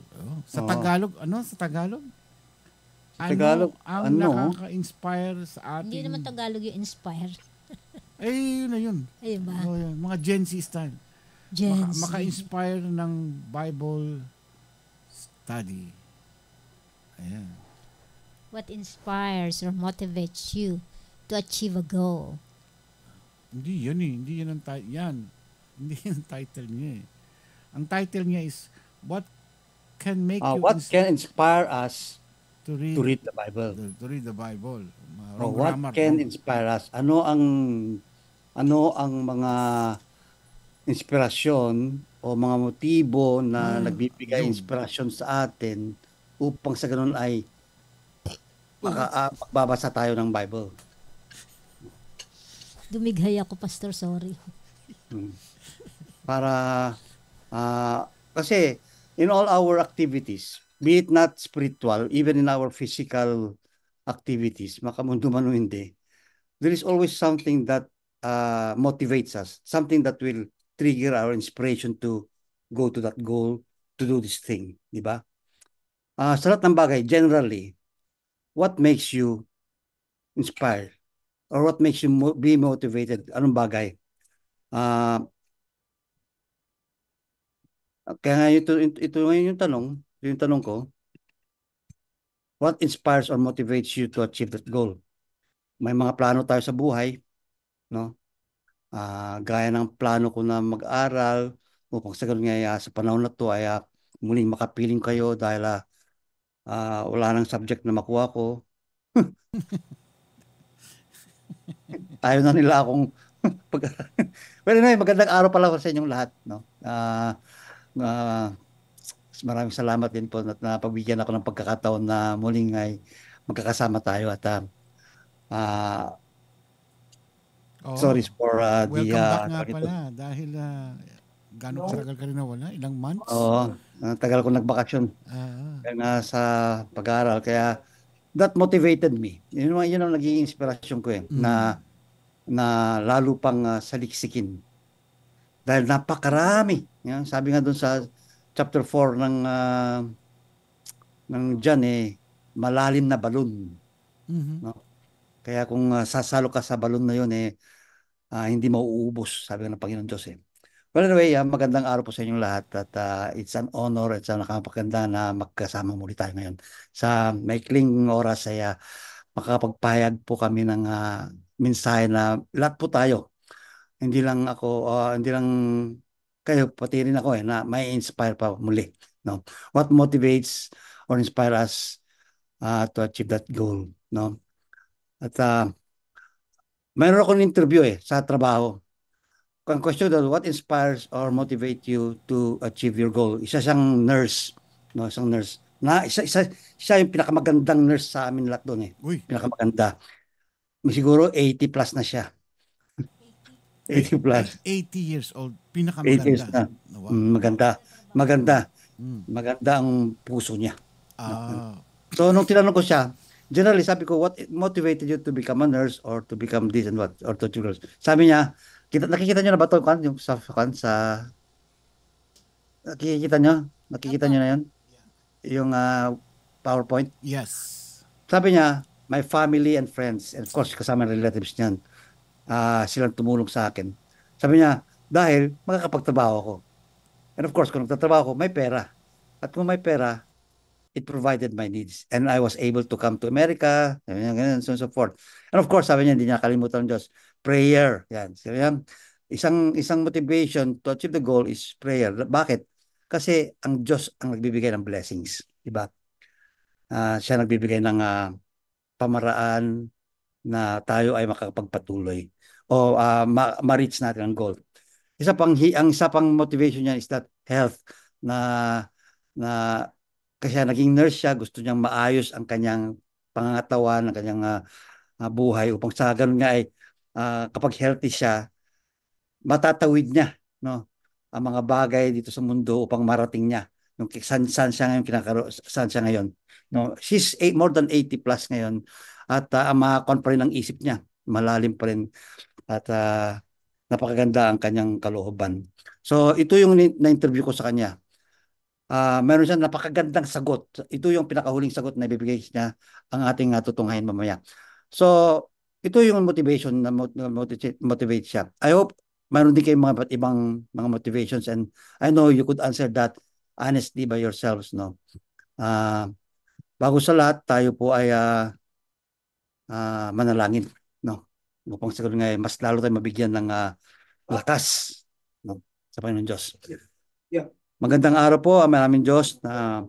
Sa Tagalog, Sa Tagalog? Tagalog, ang nakaka-inspire sa ating... Hindi naman Tagalog yung inspire. Ay, yun na yun. Ayun ba? Yan. Mga Gen Z style. Maka-inspire ng Bible study. Ayan. What inspires or motivates you to achieve a goal? Hindi yan eh. Hindi yan ang Hindi yan ang title niya eh. Ang title niya is What can make you... What can inspire us to read the Bible? To read the Bible. What can inspire us? Ano ang mga inspirasyon o mga motibo na nagbibigay inspirasyon sa atin upang sa ganun ay magbabasa tayo ng Bible? Dumighay ako, Pastor, sorry. Para kasi in all our activities, be it not spiritual, even in our physical activities, makamundo man o hindi, there is always something that motivates us, something that will trigger our inspiration to go to that goal, to do this thing, di ba? Sa lahat ng bagay, generally, what makes you inspired? Or what makes you be motivated? Anong bagay? Kaya nga ito ngayon yung tanong ko, what inspires or motivates you to achieve that goal? May mga plano tayo sa buhay, no? Gaya ng plano ko na mag-aral, upang sa ganun nga sa panahon na to ay muling makapiling kayo dahil wala nang subject na makuha ko. Ayaw na nila akong well, anyway, magandang araw pala sa inyong lahat, no? Maraming salamat din po at napagbigyan ako ng pagkakataon na muling ay magkakasama tayo at sorry for welcome back nga pala dahil gano'ng tagal ka rin nawala? Ilang months? Oo, tagal ko nagbakasyon sa pag-aaral, kaya that motivated me. Yun ang naging inspirasyon ko na lalo pang saliksikin. Dahil napakarami. Yan, sabi nga doon sa chapter 4 ng John malalim na balon. No? Kaya kung sasalo ka sa balon na yun hindi mauubos, sabi ng Panginoon Diyos Well, anyway, magandang araw po sa inyong lahat at it's an honor at nakapaganda na magkasama muli tayo ngayon. Sa maikling oras ay makakapagpahayag po kami ng mensahe na lahat po tayo. Hindi lang ako, hindi lang kayo, pati rin ako na may inspire pa muli. No? What motivates or inspire us to achieve that goal? No? At mayroon akong interview sa trabaho. Ang question daw, what inspires or motivate you to achieve your goal? Isa siyang nurse, no, isang nurse. Siya yung pinakamagandang nurse sa amin lahat doon Pinakamaganda. Siguro 80 plus na siya. 80 plus. 80 years old, pinakamaganda. 80 years na. Maganda. Maganda ang puso niya. So nung tinanong ko siya, generally sabi ko, what motivated you to become a nurse or to become this and what, or to choose? Sabi niya, nakikita niyo na ba ito yung sa nakikita niyo na yun? Yung PowerPoint? Yes. Sabi niya, my family and friends, and of course kasama ng relatives niyan, silang tumulong sa akin. Sabi niya, dahil makakapagtrabaho ako. And of course, kung nagtatrabaho ako, may pera. At kung may pera, it provided my needs. And I was able to come to America, ganyan, so forth. And of course, sabi niya, hindi niya kalimutan ng Diyos. Prayer. Yan. Sabi niya, isang motivation to achieve the goal is prayer. Bakit? Kasi ang Diyos ang nagbibigay ng blessings. Diba? Siya nagbibigay ng pamaraan na tayo ay makakapagpatuloy o ma-reach natin ang goal. Ang isa pang motivation niya is that health na kasi naging nurse siya, gusto niyang maayos ang kanyang pangangatawan, ang kanyang buhay upang sa ganun nga ay kapag healthy siya, matatawid niya ang mga bagay dito sa mundo upang marating niya saan siya ngayon. She's more than 80 plus ngayon at makakon pa rin ang isip niya, malalim pa rin at napakaganda ang kanyang kalooban. So ito yung na-interview ko sa kanya. meron siyang napakagandang sagot. Ito yung pinakahuling sagot na ibibigay niya ang ating tutunghayin mamaya. So, ito yung motivation na motivate siya. I hope mayroon din kayong mga ibang mga motivations, and I know you could answer that honestly by yourselves, no? Bago sa lahat, tayo po ay manalangin, no? Upang sa ngayon, mas lalo tayo mabigyan ng lakas, no? Sa Panginoon Diyos. Yeah. Magandang araw po, maraming Diyos na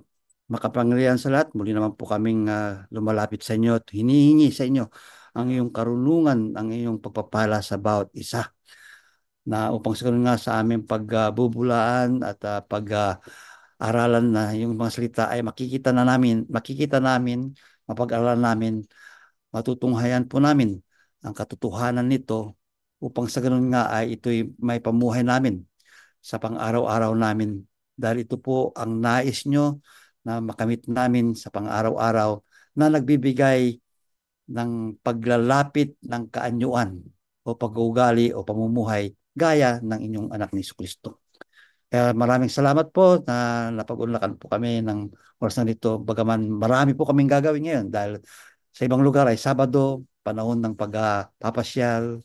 makapangyarihan sa lahat. Muli naman po kaming lumalapit sa inyo at hinihingi sa inyo ang iyong karunungan, ang iyong pagpapala sa bawat isa, na upang sa nga sa aming pagbubulaan at pag-aralan na yung mga salita ay makikita namin, mapag-aralan namin, matutunghayan po namin ang katotohanan nito, upang sa ganun nga ay ito'y may pamuhay namin sa pang-araw-araw namin. Dahil ito po ang nais nyo na makamit namin sa pang-araw-araw, na nagbibigay ng paglalapit ng kaanyuan o pag-uugali o pamumuhay gaya ng inyong anak ni Jesucristo. Kaya maraming salamat po na napag-unlakan po kami ng oras na nito. Bagaman marami po kaming gagawin ngayon dahil sa ibang lugar ay Sabado, panahon ng pagpapasyal,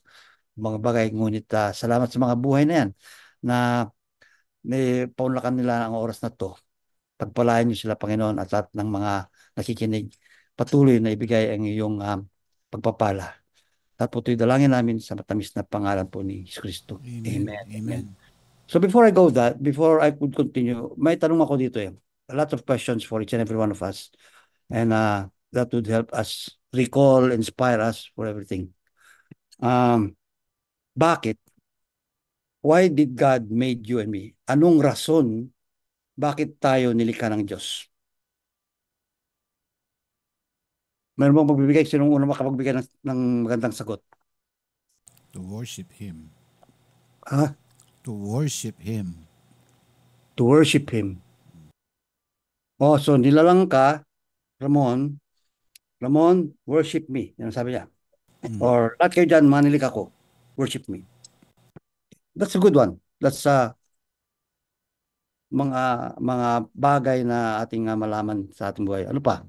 mga bagay. Ngunit salamat sa mga buhay na yan na paunlakan nila ang oras na to. Pagpalain niyo sila, Panginoon, at lahat ng mga nakikinig, patuloy na ibigay ang iyong pagpapala. At po ito'y dalangin namin sa matamis na pangalan po ni Jesucristo. Amen. Amen. So before I could continue, may tanong ako dito eh. A lot of questions for each and every one of us. And that would help us recall, inspire us for everything. Bakit? Why did God made you and me? Anong rason bakit tayo nilikha ng Diyos? Meron bang magbibigay? Sinong unang makapagbigay ng magandang sagot? To worship Him. To worship Him. To worship Him. Oh, so nilalang ka, Ramon, worship me. Yan sabi niya. Or, lahat kayo dyan, manilik ako. Worship me. That's a good one. That's mga bagay na ating malaman sa ating buhay. Ano pa?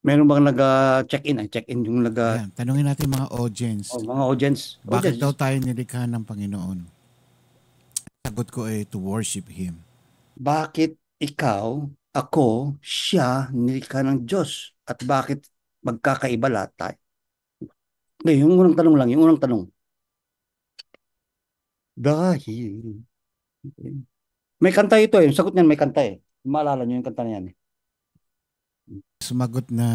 Meron bang nag-check-in? Check-in yung tanungin natin mga audience. Mga audience. Bakit daw tayo nilikha ng Panginoon? Sagot ko ay to worship Him. Bakit ikaw, ako, siya nilikha ng Diyos? At bakit magkakaiba lahat tayo? Okay, yung unang tanong lang, Dahil. May kanta ito eh. Yung sagot niyan may kanta eh. Maalala niyo yung kanta niyan eh. Sumagot na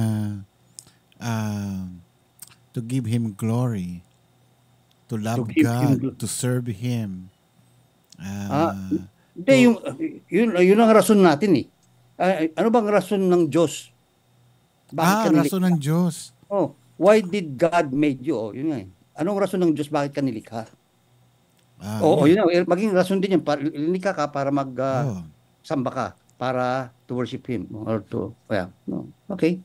to give Him glory, to love God, to serve Him. Hindi, yun ang rason natin eh. Ano bang rason ng Diyos? Rason ng Diyos. Why did God made you? Yun nga eh. Anong rason ng Diyos bakit ka nilikha? Yun na, maging rason din yan. Nilikha ka para samba ka, para to worship Him. Or to, okay.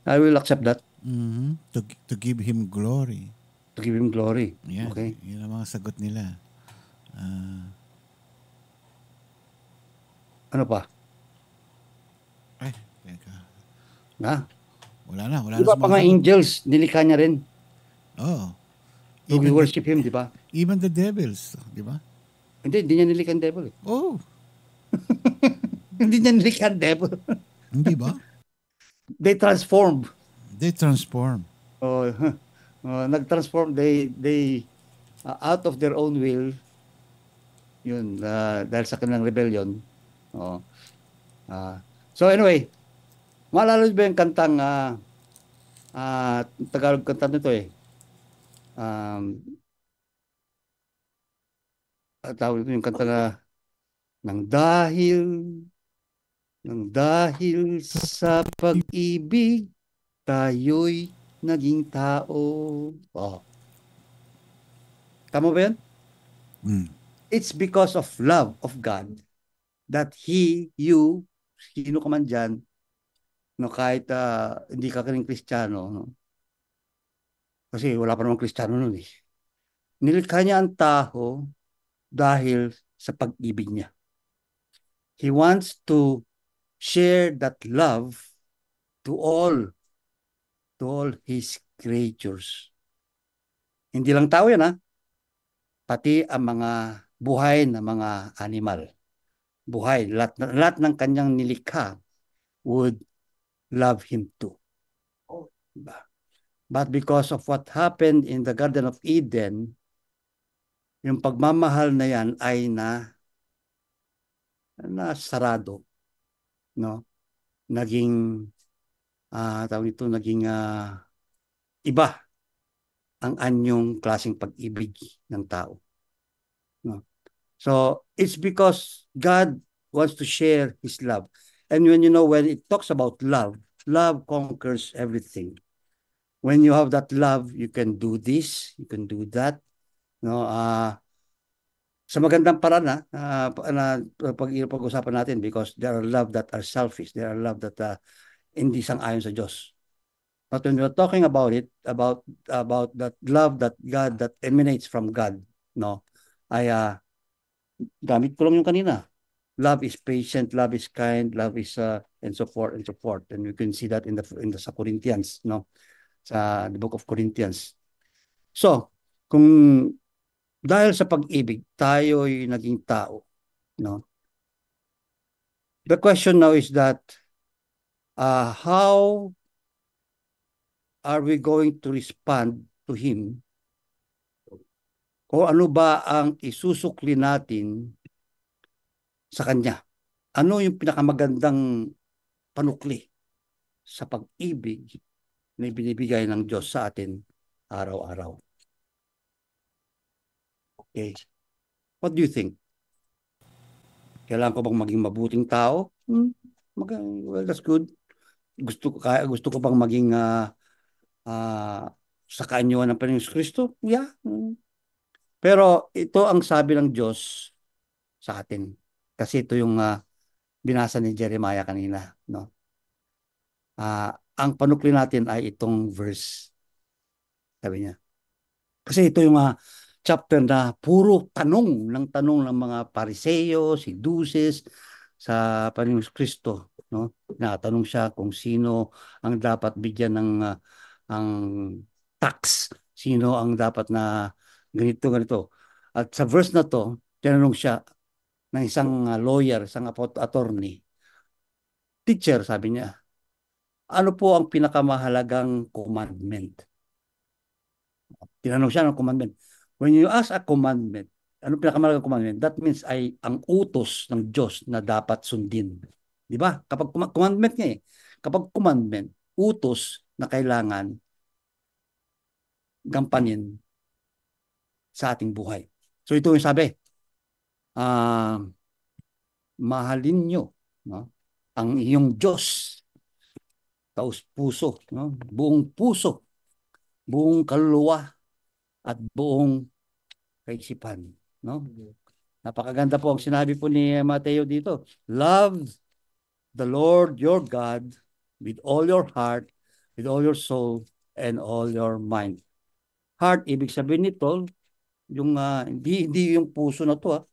I will accept that. To give Him glory. To give Him glory. Yeah, okay. Yun ang mga sagot nila. Ano pa? Teka. Wala na. Diba pa nga angels, nilikha niya rin? We worship Him, di ba? Even the devils, di ba? Hindi niya nilikha ang devil. Hindi niya nilikha ang devil. Hindi ba? They transform. Nag-transform. They out of their own will, yun, dahil sa kanilang rebellion. So anyway, maalala ba yung kantang Tagalog kanta nito eh. Tawag yung kanta na nang dahil sa pag-ibig tayo'y naging tao. Tama ba yan? It's because of love of God that you, sino ka man dyan, no, kahit hindi ka rin Kristiyano, no? Kasi wala pa namang Kristiyano nun eh. Nilikha niya ang tao dahil sa pag-ibig niya. He wants to share that love to all His creatures. Hindi lang tao yan, ha? Pati ang mga buhay na mga animal. Buhay, lahat ng kanyang nilikha would love Him too. But because of what happened in the Garden of Eden, yung pagmamahal na yan ay sarado, no? Naging tawag ito, naging iba ang anyong klaseng pag-ibig ng tao, no? So it's because God wants to share His love. And when it talks about love conquers everything. When you have that love, you can do this, you can do that, no? Sa magandang paraan pag-usapan natin, because there are love that are selfish, there are love that hindi sang-ayon sa Diyos. But when we're talking about it, about that love that emanates from God, no? Ay gamit ko lang yung kanina. Love is patient, love is kind, love is and so forth and so forth. And you can see that in the sa Corinthians, no? Sa the book of Corinthians. So, kung dahil sa pag-ibig, tayo'y naging tao, no? The question now is that how are we going to respond to Him? O ano ba ang isusukli natin sa Kanya? Ano yung pinakamagandang panukli sa pag-ibig na binibigay ng Diyos sa atin araw-araw? Okay. What do you think? Kailangan ko bang maging mabuting tao? Well, that's good. Gusto ko bang maging sa kaanyuan ng Panginoong Kristo? Yeah. Pero ito ang sabi ng Diyos sa atin. Kasi ito yung binasa ni Jeremiah kanina, no? Ang panukli natin ay itong verse. Sabi niya. Kasi ito yung chapter na puro tanong ng mga Pariseo, Sadducees sa Panginoong Kristo, no? Natanong siya kung sino ang dapat bigyan ng ang tax, sino ang dapat na ganito. At sa verse na to, tinanong siya ng isang lawyer, isang attorney. Teacher, sabi niya, ano po ang pinakamahalagang commandment? Tinanong siya ng commandment. When you ask a commandment, ano pinakamahalagang commandment? That means ay ang utos ng Diyos na dapat sundin. Di ba? Kapag commandment niya kapag commandment, utos na kailangan gampanin sa ating buhay. So ito yung sabi, mahalin nyo, no? Ang iyong Diyos, taos puso, no? Buong puso, buong kaluluwa, at buong kaisipan, no? Napakaganda po ang sinabi po ni Mateo dito. Love the Lord your God with all your heart, with all your soul, and all your mind. Heart, ibig sabihin nito, yung hindi yung puso na to,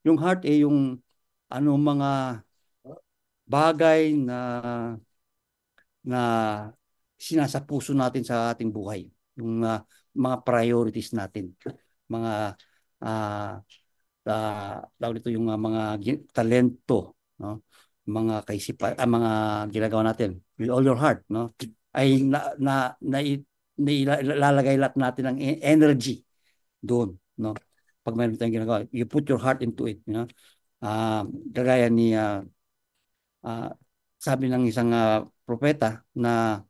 yung heart yung mga bagay na sinasa puso natin sa ating buhay, yung mga priorities natin, mga tawag dito yung mga talento, no? Mga kaisipan, mga ginagawa natin with all your heart, no? Ay ilalagay lahat natin ng energy doon, no? Pag mayroon tayong ginagawa, you put your heart into it, you know? Kagaya ni sabi ng isang propeta na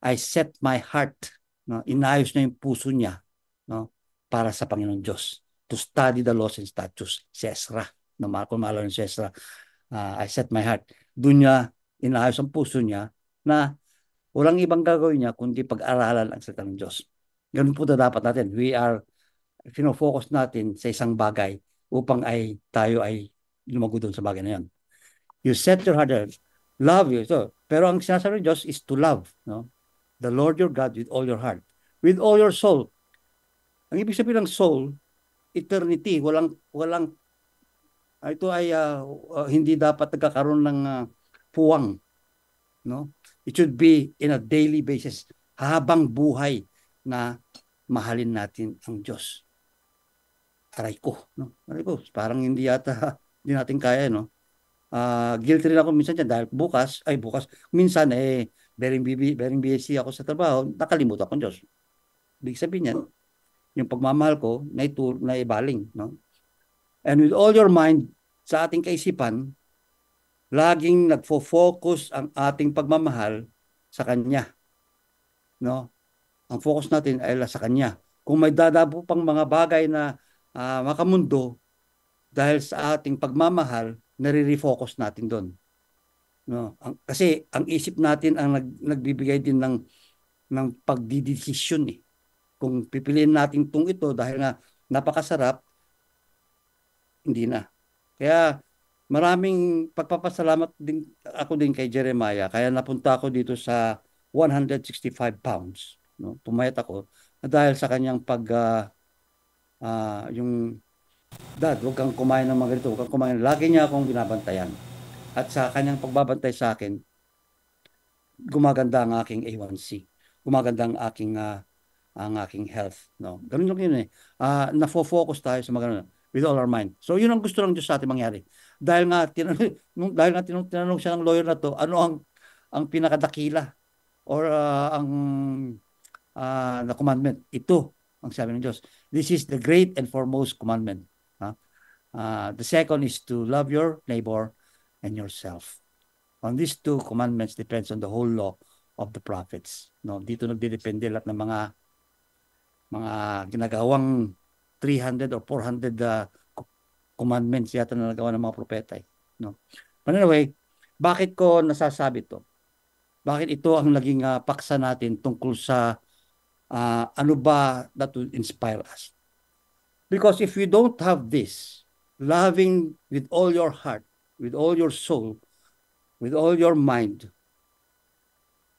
I set my heart, no? Inayos niya yung puso niya, no? Para sa Panginoon Diyos, to study the laws and statutes. Si Ezra, no? Kung maalala si Ezra, I set my heart. Doon niya inayos ang puso niya na walang ibang gagawin niya kundi pag-aralan ang salita ng Diyos. Ganun po na dapat natin. We are focus natin sa isang bagay upang tayo ay lumago doon sa bagay na yan. You set your heart, love you. So, pero ang sinasabi ng Diyos is to love, no? The Lord your God with all your heart, with all your soul. Ang ibig sabihin ng soul, eternity, walang Ito ay hindi dapat nagkakaroon ng puwang, no? It should be in a daily basis, habang buhay, na mahalin natin ang Diyos. Aray ko, no? Aray ko, parang hindi yata hindi natin kaya, no? Guilty rin ako minsan dyan dahil minsan very busy ako sa trabaho, nakalimutan ko ang Diyos. Ibig sabihin yan, yung pagmamahal ko na ibaling, no? And with all your mind, sa ating kaisipan, laging nagfo-focus ang ating pagmamahal sa Kanya, no? Ang focus natin ay sa Kanya. Kung may dadabo pang mga bagay na makamundo, dahil sa ating pagmamahal, nare-refocus natin doon. No? Kasi ang isip natin ang nagbibigay din ng pagdidesisyon eh. Kung pipiliin natin ito dahil nga napakasarap, hindi na. Kaya maraming pagpapasalamat din ako kay Jeremiah. Kaya napunta ako dito sa 165 pounds. No? Pumayat ako dahil sa kanyang yung Dad, huwag kang kumain ng mga ganito, huwag kang kumain. Lagi niya akong binabantayan. At sa kanyang pagbabantay sa akin, gumaganda ang aking A1C. Gumaganda ang aking health. No? Ganun lang yun eh. Nafo-focus tayo sa mga ganun, with all our mind. So yun ang gusto ng Diyos sa atin mangyari. Dahil nga tinanong siya ng lawyer na to, ano ang pinakadakila or na commandment. Ito ang sabi ng Diyos. This is the great and foremost commandment. The second is to love your neighbor and yourself. On these two commandments depends on the whole law of the prophets. No, dito nagdedepende lahat ng mga ginagawang 300 or 400 commandments yata na nagawa ng mga propeta. No. But anyway, bakit ko nasasabi to? Bakit ito ang naging paksa natin tungkol sa ano ba that will inspire us? Because if you don't have this, loving with all your heart, with all your soul, with all your mind,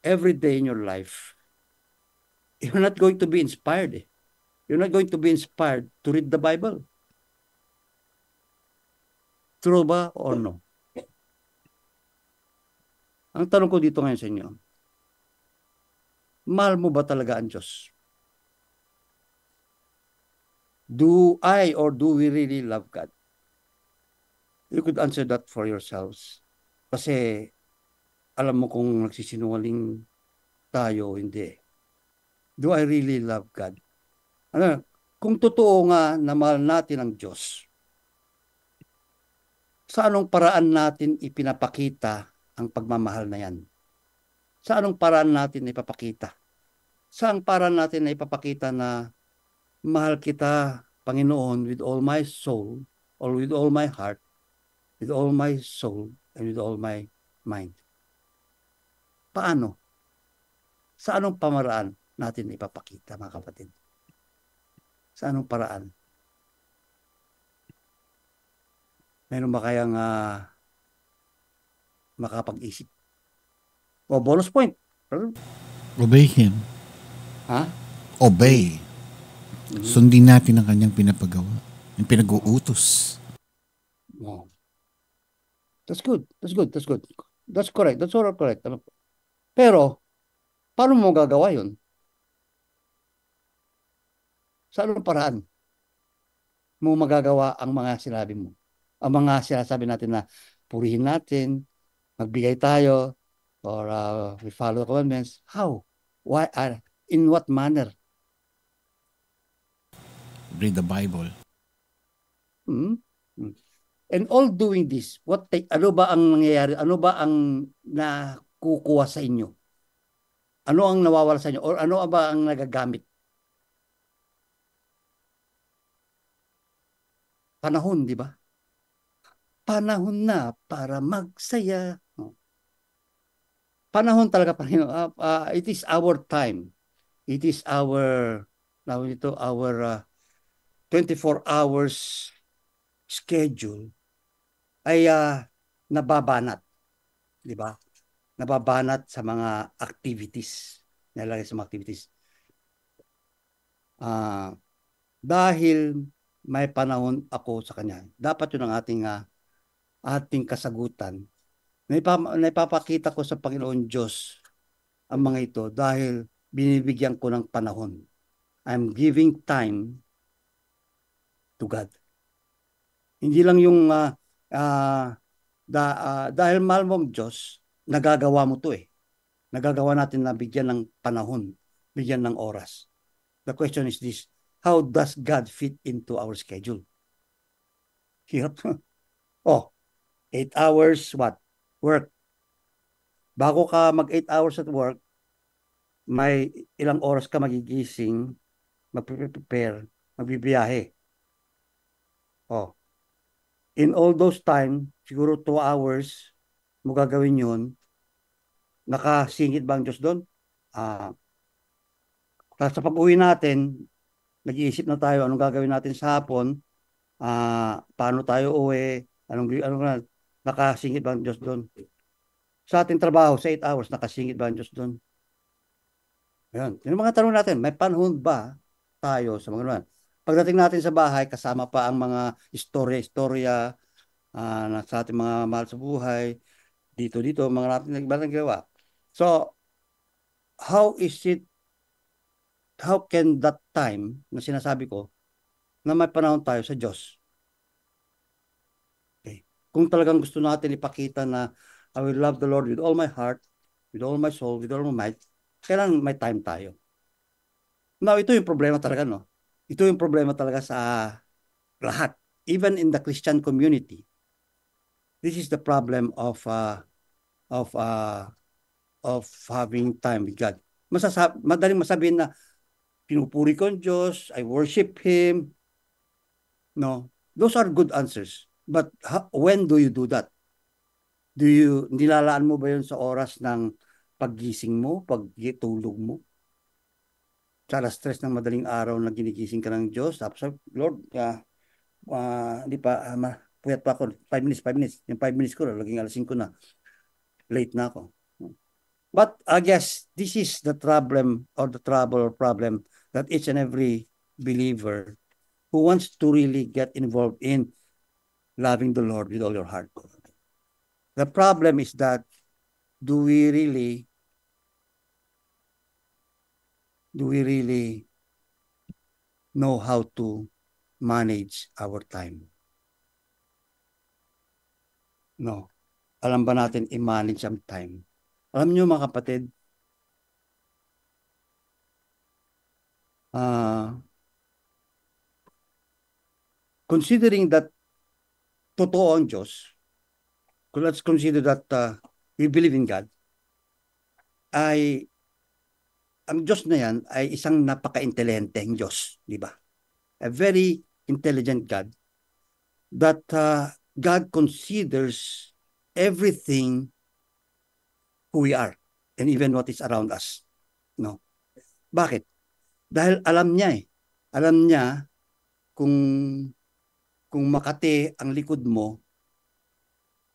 every day in your life, you're not going to be inspired. You're not going to be inspired to read the Bible. True ba or no? Ang tanong ko dito ngayon sa inyo, mahal mo ba talaga ang Diyos? Do we really love God? You could answer that for yourselves. Kasi alam mo kung nagsisinungaling tayo o hindi. Do I really love God? Kung totoo nga na mahal natin ang Diyos, sa anong paraan natin ipinapakita ang pagmamahal na yan? Sa anong paraan natin ipapakita? Saan paraan natin na ipapakita na mahal kita, Panginoon, with all my soul, or with all my heart, with all my soul, and with all my mind? Paano? Sa anong pamaraan natin ipapakita, mga kapatid? Sa anong paraan? Meron ba kayang makapag-isip? O bonus point. Obey Him. Ha? Obey. Sundin natin ang kanyang pinapagawa. Yung pinag-uutos. Wow. That's good. That's good. That's good. That's correct. That's all correct. Pero, paano mo gagawa yun? Sa anong paraan mo magagawa ang mga sinabi mo? Ang mga sinasabi natin na purihin natin, magbigay tayo, or we follow the commandments. How? Why? In what manner? Read the Bible. And all doing this, ano ba ang nangyayari? Ano ba ang nakukuha sa inyo? Ano ang nawawala sa inyo? Or ano ba ang nagagamit? Panahon, di ba? Panahon na para magsaya. Panahon talaga, Panginoon. It is our time. It is our 24 hours schedule ay nababanat. Di ba? Nababanat sa mga activities. Nalagay sa mga activities. Dahil may panahon ako sa Kanya. Dapat yun ang ating ating kasagutan. Naipapakita ko sa Panginoon Diyos ang mga ito dahil binibigyan ko ng panahon. I'm giving time to God. Hindi lang yung dahil mahal mo ang Diyos, nagagawa mo to eh. Nagagawa natin na bigyan ng panahon, bigyan ng oras. The question is this, how does God fit into our schedule? Hirap. 8 hours, what? Work. Bago ka mag 8 hours at work, may ilang oras ka magigising, mag-prepare, magbibiyahe. In all those time, siguro 2 hours, mo gagawin yun, nakasingit ba ang Diyos doon? Sa pag-uwi natin, nag-iisip na tayo anong gagawin natin sa hapon, paano tayo uwi, nakasingit ba ang Diyos doon? Sa ating trabaho, sa 8 hours, nakasingit ba ang Diyos doon? Ayan. Yung mga tanong natin, may panahon ba tayo sa mga naman? Pagdating natin sa bahay, kasama pa ang mga istorya sa ating mga mahal sa buhay, dito, mga natin nagagawa. So, how can that time na sinasabi ko na may panahon tayo sa Diyos? Okay. Kung talagang gusto natin ipakita na I will love the Lord with all my heart, with all my soul, with all my might, kailangan may time tayo. Now, ito yung problema talaga, no? Ito yung problema talaga sa lahat. Even in the Christian community, this is the problem of having time with God. Madaling masabihin na pinupuri ko ang Diyos, I worship Him. No, those are good answers. But when do you do that? Nilalaan mo ba yun sa oras ng paggising mo, pagtulog mo? Sa stress ng madaling araw na ginigising ka ng Diyos, tapos Lord, hindi pa, puyat pa ako, 5 minutes. Yung 5 minutes ko, laging 5:00 na. Late na ako. But I guess this is the problem or the trouble or problem that each and every believer who wants to really get involved in loving the Lord with all your heart. The problem is that do we really know how to manage our time? No. Alam ba natin i-manage ang time? Alam niyo mga kapatid, considering that totoo ang Diyos, let's consider that we believe in God, ang Diyos na yan ay isang napaka-intelenteng Diyos, di ba? A very intelligent God that God considers everything who we are and even what is around us. No. Bakit? Dahil alam niya Alam niya kung makati ang likod mo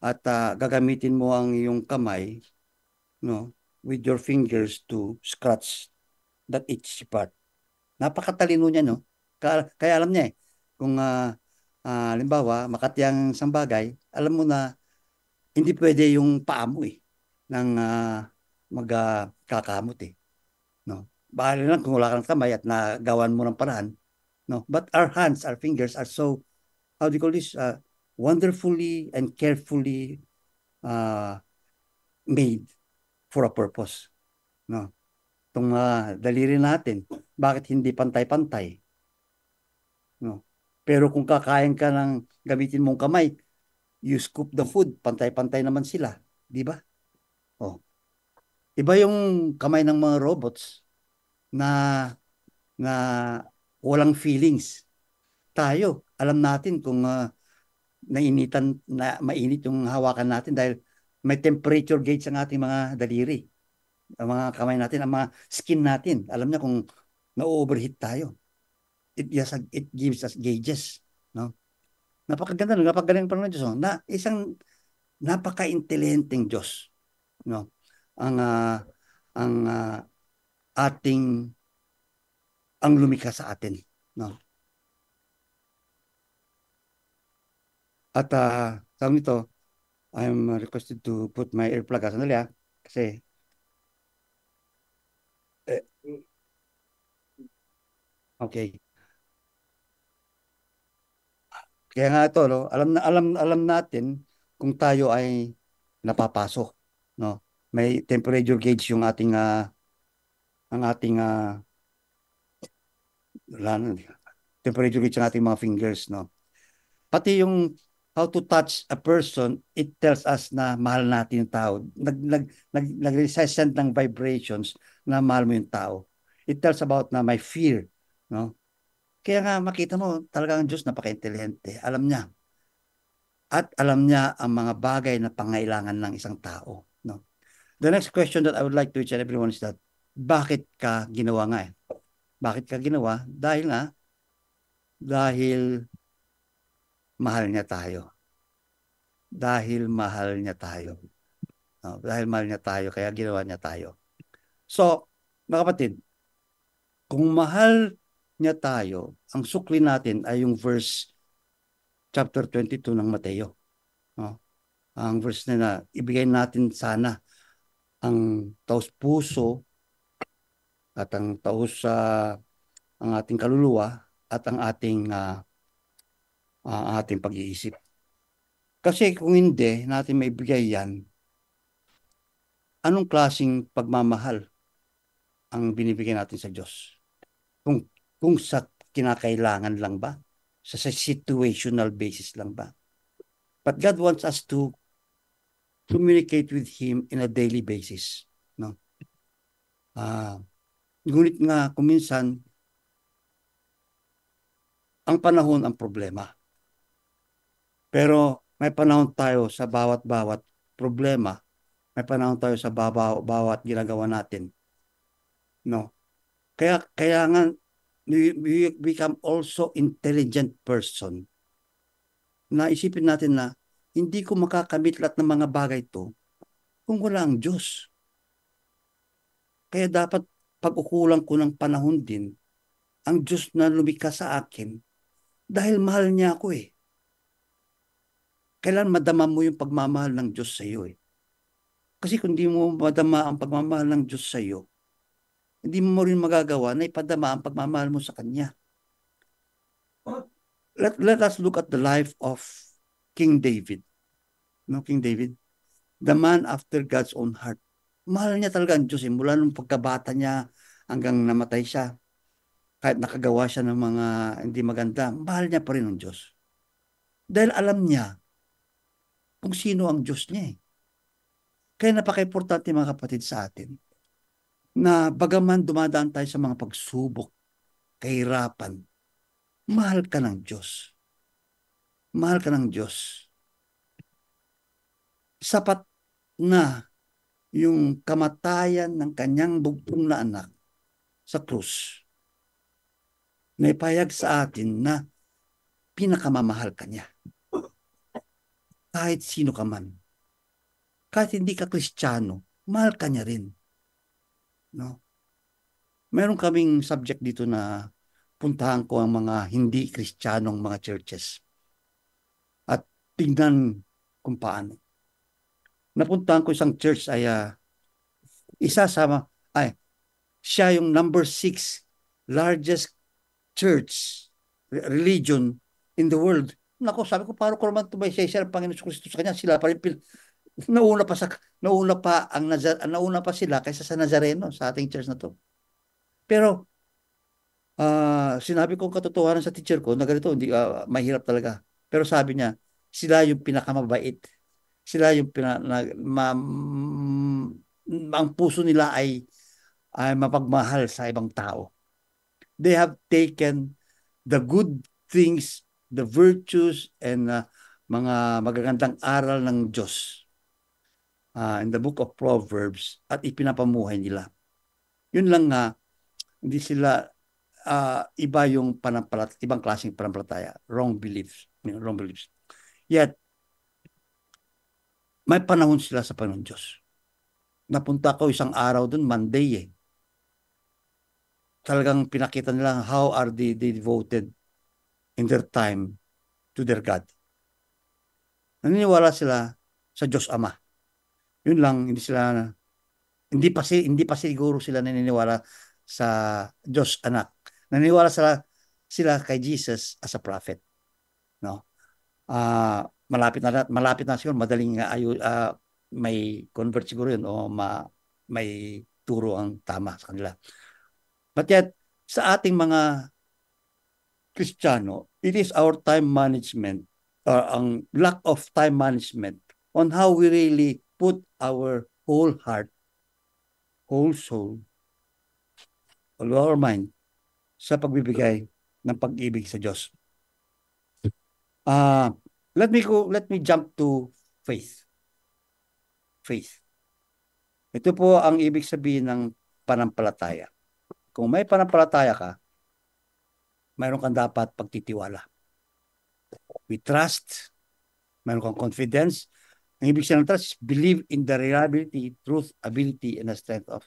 at gagamitin mo ang iyong kamay, no, with your fingers to scratch that itchy part. Napakatalino niya, no? Kaya alam niya kung halimbawa, makati ang isang bagay, alam mo na hindi pwede yung paa mo nang magkakamot no? Bahala lang kung wala kang kamay at nagawan mo ng paraan, no? But our hands, our fingers are so, how do you call this, wonderfully and carefully made for a purpose, no? Itong daliri natin, bakit hindi pantay-pantay, no? Pero kung kakain ka ng gamitin mong kamay, you scoop the food, pantay-pantay naman sila, di ba? Iba yung kamay ng mga robots na walang feelings. Tayo, alam natin kung mainit yung hawakan natin dahil may temperature gauge ang ating mga daliri. Ang mga kamay natin, ang mga skin natin, alam niya kung na-overheat tayo. It gives us gauges, no? Napakaganda, napakagaling pa ng Diyos, na isang napaka-intelenteng Diyos, no? Ang lumikha sa atin, no? At sabi nito, I'm requested to put my earplug. Sandali kasi okay. Kaya nga ito, no, alam natin kung tayo ay napapasok, no. May temperature gauge yung ating ang ating temperature gauge ng ating mga fingers, no. Pati yung how to touch a person, it tells us na mahal natin yung tao. Nag-send ng vibrations na mahal mo yung tao. It tells about na may fear, no. Kaya nga makita mo talagang ang Diyos napaka-intelihente. Alam niya. At alam niya ang mga bagay na pangailangan ng isang tao, no. The next question that I would like to each and everyone is that, bakit ka ginawa nga eh? Bakit ka ginawa? Dahil mahal niya tayo. Dahil mahal niya tayo. No, dahil mahal niya tayo, kaya ginawa niya tayo. So, mga kapatid, kung mahal niya tayo, ang sukli natin ay yung verse chapter 22 ng Mateo. No? Ang verse na ibigay natin sana ang taos puso at ang taos ang ating kaluluwa at ang ating pag-iisip. Kasi kung hindi natin maibigay yan, anong klaseng pagmamahal ang binibigay natin sa Diyos? Kung sa kinakailangan lang ba? Sa situational basis lang ba? But God wants us to communicate with Him in a daily basis. No? Ngunit nga kuminsan, ang panahon ang problema. Pero may panahon tayo sa bawat problema. May panahon tayo sa bawat ginagawa natin. No? Kaya nga, we become also intelligent person. Naisipin natin na hindi ko makakamit lahat ng mga bagay to kung wala ang Diyos. Kaya dapat pag-ukulang ko ng panahon din ang Diyos na lumikha sa akin dahil mahal niya ako eh. Kailan madama mo yung pagmamahal ng Diyos sa iyo eh. Kasi kung di mo madama ang pagmamahal ng Diyos sa iyo, hindi mo rin magagawa na ipadama ang pagmamahal mo sa Kanya. Let us look at the life of King David. No, King David, the man after God's own heart. Mahal niya talaga ang Diyos. Mula nung pagkabata niya hanggang namatay siya, kahit nakagawa siya ng mga hindi maganda, mahal niya pa rin ang Diyos. Dahil alam niya kung sino ang Diyos niya eh. Kaya napaka-importante mga kapatid sa atin na bagaman dumadaan tayo sa mga pagsubok, kahirapan, mahal ka ng Diyos. Mahal ka ng Diyos. Sapat na yung kamatayan ng kanyang bugtong na anak sa krus na ipahayag sa atin na pinakamamahal ka niya. Kahit sino ka man. Kahit hindi ka Kristiyano, mahal ka niya rin. No? Meron kaming subject dito na puntahan ko ang mga hindi Kristiyanong mga churches. At tingnan kung paano. Napuntahan ko isang church ay siya yung number 6 largest church religion in the world. Nako, sabi ko, paano ko naman ito may share ang Panginoon Kristo sa kanya? Sila pa rin nauna pa sila kaysa sa Nazareno sa ating church na to. Pero sinabi kong katotohanan sa teacher ko na ganito, hindi mahirap talaga. Pero sabi niya, sila yung pinakamabait. Sila yung ang puso nila ay mapagmahal sa ibang tao. They have taken the good things, the virtues, and mga magagandang aral ng Diyos in the book of Proverbs at ipinapamuhay nila. Yun lang nga, hindi sila iba yung ibang klaseng panampalataya, wrong beliefs. Yet, may panahon sila sa Panginoon Diyos. Napunta ko isang araw dun, Monday Talagang pinakita nila how are they devoted in their time to their God. Naniniwala sila sa Diyos Ama. Yun lang, hindi pa siguro sila naniniwala sa Diyos Anak. Naniniwala sila kay Jesus as a prophet, no? Malapit na siguro, madaling may convert siguro yun o may turo ang tama sa kanila. But yet, sa ating mga Kristiyano, it is our time management or ang lack of time management on how we really put our whole heart, whole soul, all our mind sa pagbibigay ng pag-ibig sa Diyos. Let me jump to faith. Faith. Ito po ang ibig sabihin ng panampalataya. Kung may panampalataya ka, mayroon kang dapat pagtitiwala. We trust, mayroon kang confidence. Ang ibig sabihin ng trust is believe in the reliability, truth, ability, and the strength of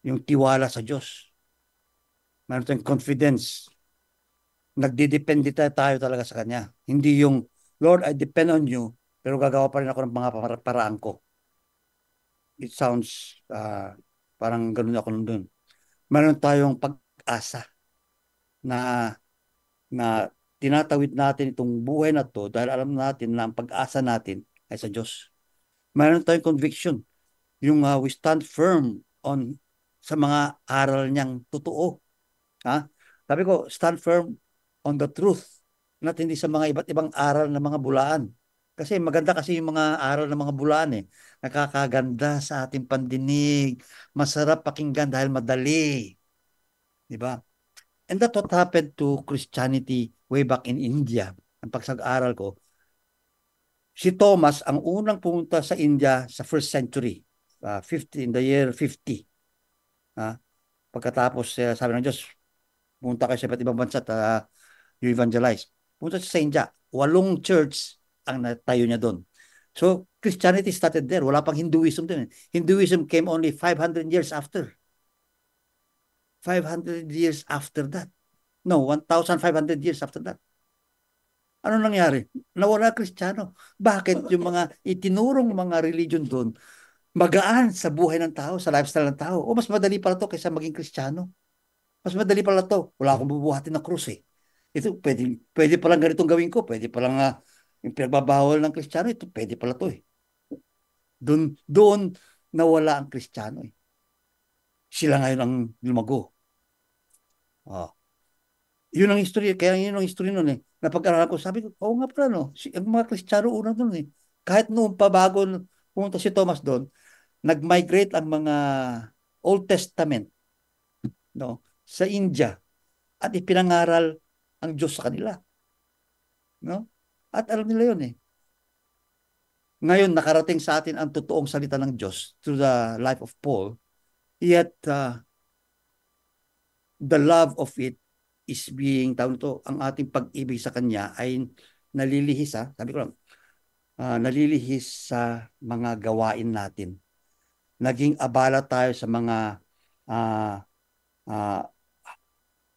yung tiwala sa Diyos. Mayroon tayong confidence. Nagdidepende tayo talaga sa Kanya. Hindi yung, Lord, I depend on you, pero gagawa pa rin ako ng mga paraan ko. It sounds parang ganun ako nandun. Mayroon tayong pag-asa na tinatawid natin itong buhay na to dahil alam natin na ang pag-asa natin ay sa Diyos. Mayroon tayong conviction. Yung we stand firm sa mga aral niyang totoo. Sabi ko, stand firm on the truth, not hindi sa mga iba't ibang aral ng mga bulaan. Kasi maganda kasi yung mga aral ng mga bulaan nakakaganda sa ating pandinig, masarap pakinggan dahil madali. Di ba? And that's what happened to Christianity way back in India. Ang pagsag-aral ko, si Thomas ang unang pumunta sa India sa first century, in the year 50. Pagkatapos sabi ng Diyos, pumunta kayo sa iba't ibang bansa at you evangelize. Pumunta sa India, 8 church ang natayo niya doon. So, Christianity started there. Wala pang Hinduism din. Hinduism came only 500 years after. 500 years after that. No, 1,500 years after that. Ano nangyari? Nawala Kristiyano. Bakit yung mga itinurong mga religion doon magaan sa buhay ng tao, sa lifestyle ng tao? O mas madali pala to kaysa maging Kristiyano. Mas madali pala to. Wala akong bubuhatin ng krus Ito, pwede palang ganitong gawin ko. Pwede palang yung pinagbabawal ng Kristiyano. Ito, pwede pala to Doon nawala ang Kristiyano Sila ngayon ang lumago. Yun ang history. Kaya yun ang history nun Napag-aralan ko, sabi ko, oo nga pala ang mga Kristiyano una nun Kahit noon pa bago pumunta si Thomas doon, nag-migrate ang mga Old Testament sa India at ipinangaral ang Diyos sa kanila. At alam nila yun Ngayon, nakarating sa atin ang totoong salita ng Diyos through the life of Paul. Yet, the love of it is being, ang ating pag-ibig sa Kanya ay nalilihis, sabi ko lang, nalilihis sa mga gawain natin. Naging abala tayo sa mga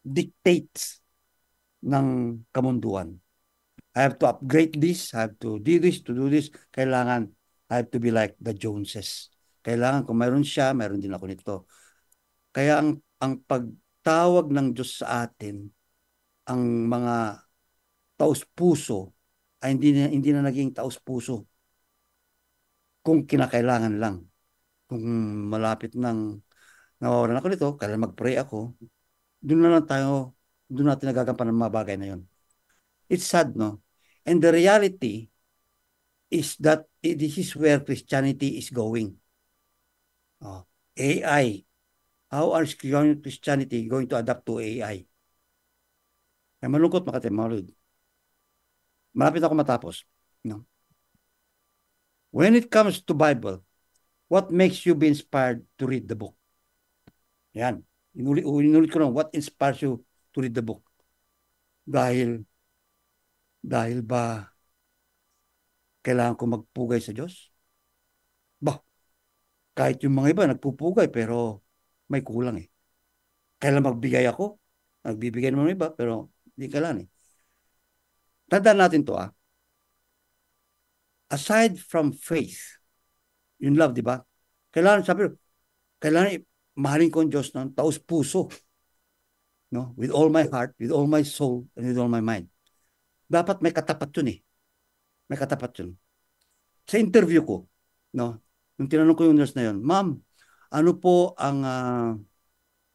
dictates ng kamunduan. I have to upgrade this, I have to do this, Kailangan, I have to be like the Joneses. Kailangan, kung mayroon siya, mayroon din ako nito. Kaya ang pagtawag ng Diyos sa atin, ang mga taos-puso, ay hindi na naging taos-puso. Kung kinakailangan lang. Kung malapit nang nawawalan ako nito, kailangan mag-pray ako, doon natin nagagampanan ng mga bagay na yun. It's sad, no? And the reality is that this is where Christianity is going. AI. How are Christianity going to adapt to AI? Ay malungkot makatimawalod. Malapit ako matapos. No? When it comes to Bible, what makes you be inspired to read the book? Yan. Inulit ko lang, what inspires you to read the book? Dahil ba kailangan ko magpugay sa Diyos? Kahit yung mga iba nagpupugay pero may kulang Kailan magbigay ako? Nagbibigay naman ng iba pero hindi kailan Tandaan natin to aside from faith, yung love, di ba? Kailangan, sabi, kailangan mahalin ko ang Diyos ng taos puso. No? With all my heart, with all my soul, and with all my mind. Dapat may katapat yun eh. May katapat yun. Sa interview ko, no, nung tinanong ko yung nurse na yun, ma'am, ano po ang,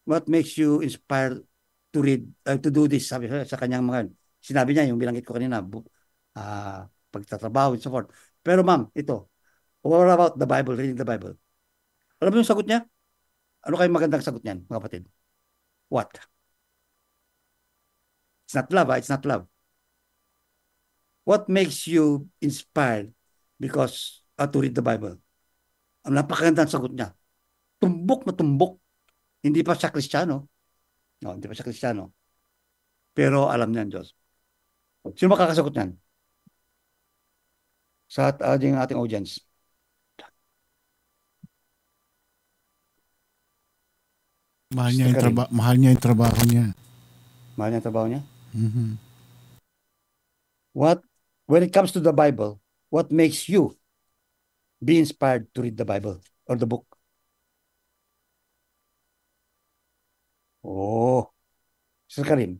what makes you inspired to read, to do this, sabi sa kanyang mga, sinabi niya, yung bilangit ko kanina, pagtatrabaho and so forth. Pero ma'am, ito, what about the Bible, reading the Bible? Alam mo yung sagot niya? Ano kayong magandang sagot niyan, mga kapatid? What? It's not love, it's not love. What makes you inspired because to read the Bible? Ang napakagandang sagot niya. Tumbok na tumbok. Hindi pa siya Kristiyano. No, hindi pa siya Kristiyano. Pero alam niya ang Diyos. Sino makakasagot niyan? Sa ating audience. Mahal niya yung trabaho niya. Mahal niya yung trabaho niya? Mm-hmm. When it comes to the Bible, what makes you be inspired to read the Bible or the book? Oh, Sir Karim.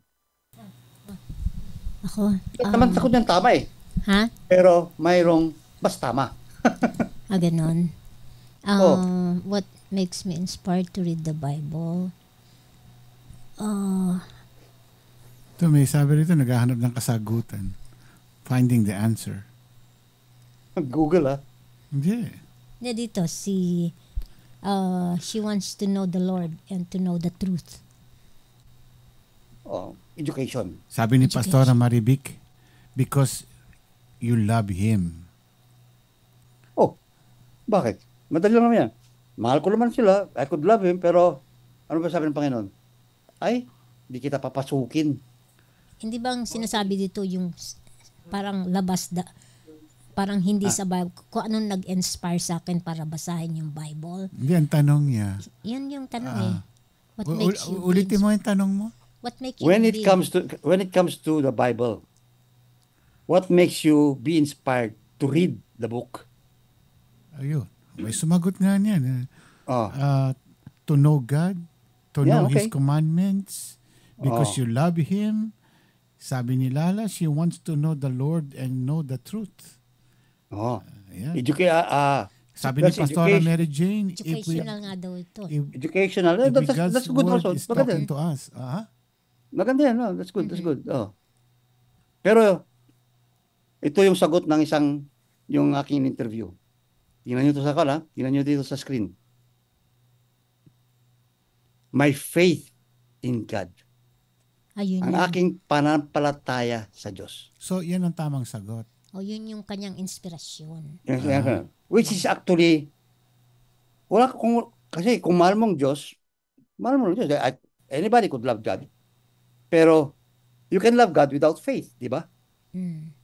Ako? Naman sagot niyan tama eh. Ha? Pero mayroong mas tama. Ganon. What makes me inspired to read the Bible? Ito, may sabi rito, naghahanap ng kasagutan. Finding the answer. Google, Hindi. Yeah, dito, she wants to know the Lord and to know the truth. Education. Sabi ni Pastora Maribic, because you love Him. Oh, bakit? Madali lang naman yan. Mahal ko naman sila. I could love Him, pero ano ba sabi ng Panginoon? Ay, di kita papasukin. Hindi bang sinasabi dito yung parang parang hindi sa Bible, kung anong nag-inspire sa akin para basahin yung Bible? Hindi, ang tanong niya. Yan yung tanong What makes you ulitin mo yung tanong mo? What makes you when it comes to the Bible, what makes you be inspired to read the book? Ayun. May sumagot nga niyan. To know God, to know His commandments, because you love Him. Sabi ni Lala, she wants to know the Lord and know the truth. Sabi ni Pastora Mary Jane, educational nga daw ito. Educational. That's good also. Is talking to us. Maganda yan. No? That's good. That's good. Pero, ito yung sagot ng yung aking interview. Tingnan nyo ito sa kala. Tingnan nyo dito sa screen. My faith in God. Ayun ang aking pananampalataya sa Diyos. So, yan ang tamang sagot. Yun yung kanyang inspirasyon. Which is actually, kasi kung mahal mong Diyos, mahal mo ng Diyos. Anybody could love God. Pero, you can love God without faith, di ba?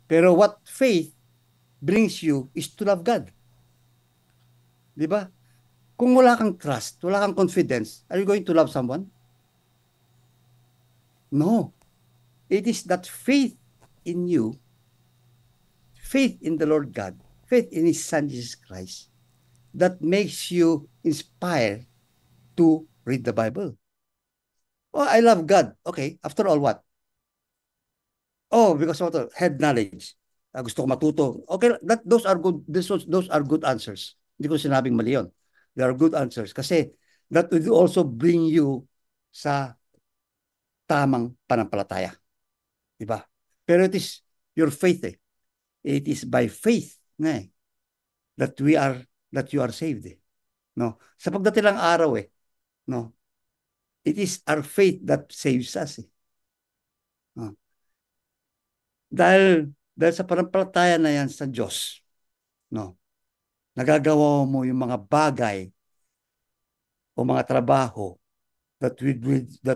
Pero what faith brings you is to love God. Di ba? Kung wala kang trust, wala kang confidence, are you going to love someone? No. It is that faith in you, faith in the Lord God, faith in His Son Jesus Christ, that makes you inspired to read the Bible. Oh, I love God. Okay, after all, what? Oh, because of head knowledge. Gusto ko matuto. Okay, those are good. Those are good answers. Hindi ko sinabing mali yun. They are good answers. Kasi that will also bring you sa tamang panampalataya. Diba? Pero it is your faith It is by faith that you are saved No? Sa pagdating ng araw no? It is our faith that saves us No? Dahil sa panampalataya na yan sa Diyos, no? Nagagawa mo yung mga bagay o mga trabaho that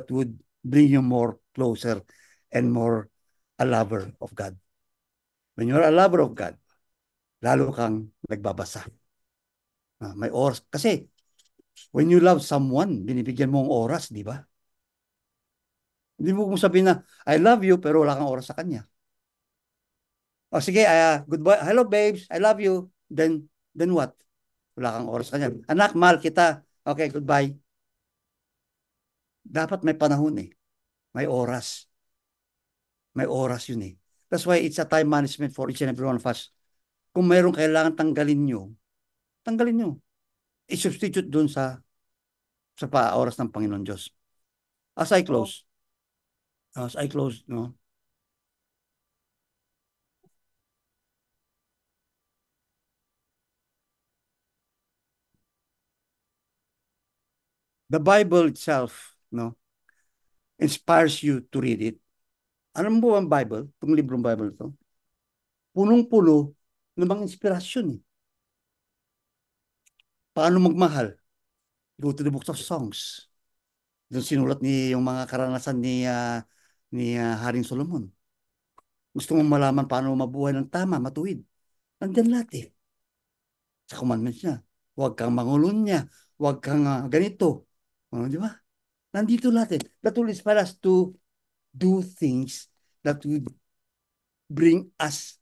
would bring you more closer and more a lover of God. When you're a lover of God, lalo kang nagbabasa. May oras. Kasi, when you love someone, binibigyan mo ang oras, di ba? Hindi mo kung sabihin na, I love you, pero wala kang oras sa kanya. O sige, goodbye. Hello, babes. I love you. Then what? Wala kang oras kanya. Anak, mahal kita. Okay, goodbye. Dapat may panahon eh. May oras. May oras yun eh. That's why it's a time management for each and every one of us. Kung mayroong kailangan tanggalin nyo. I-substitute dun sa oras ng Panginoon Diyos. As I close, no? The Bible itself, no, inspires you to read it. Alam mo ang Bible, itong librong Bible ito, punong-puno ng mga inspirasyon. Paano magmahal? Go to the book of Songs. Doon sinulat yung mga karanasan ni Haring Solomon. Gusto mong malaman paano mabuhay ng tama, matuwid. Nandiyan lahat eh. Sa commandments niya. Huwag kang mangulunya. Huwag kang ganito. Di ba? Nandito lahat eh. That will inspire us to do things that would bring us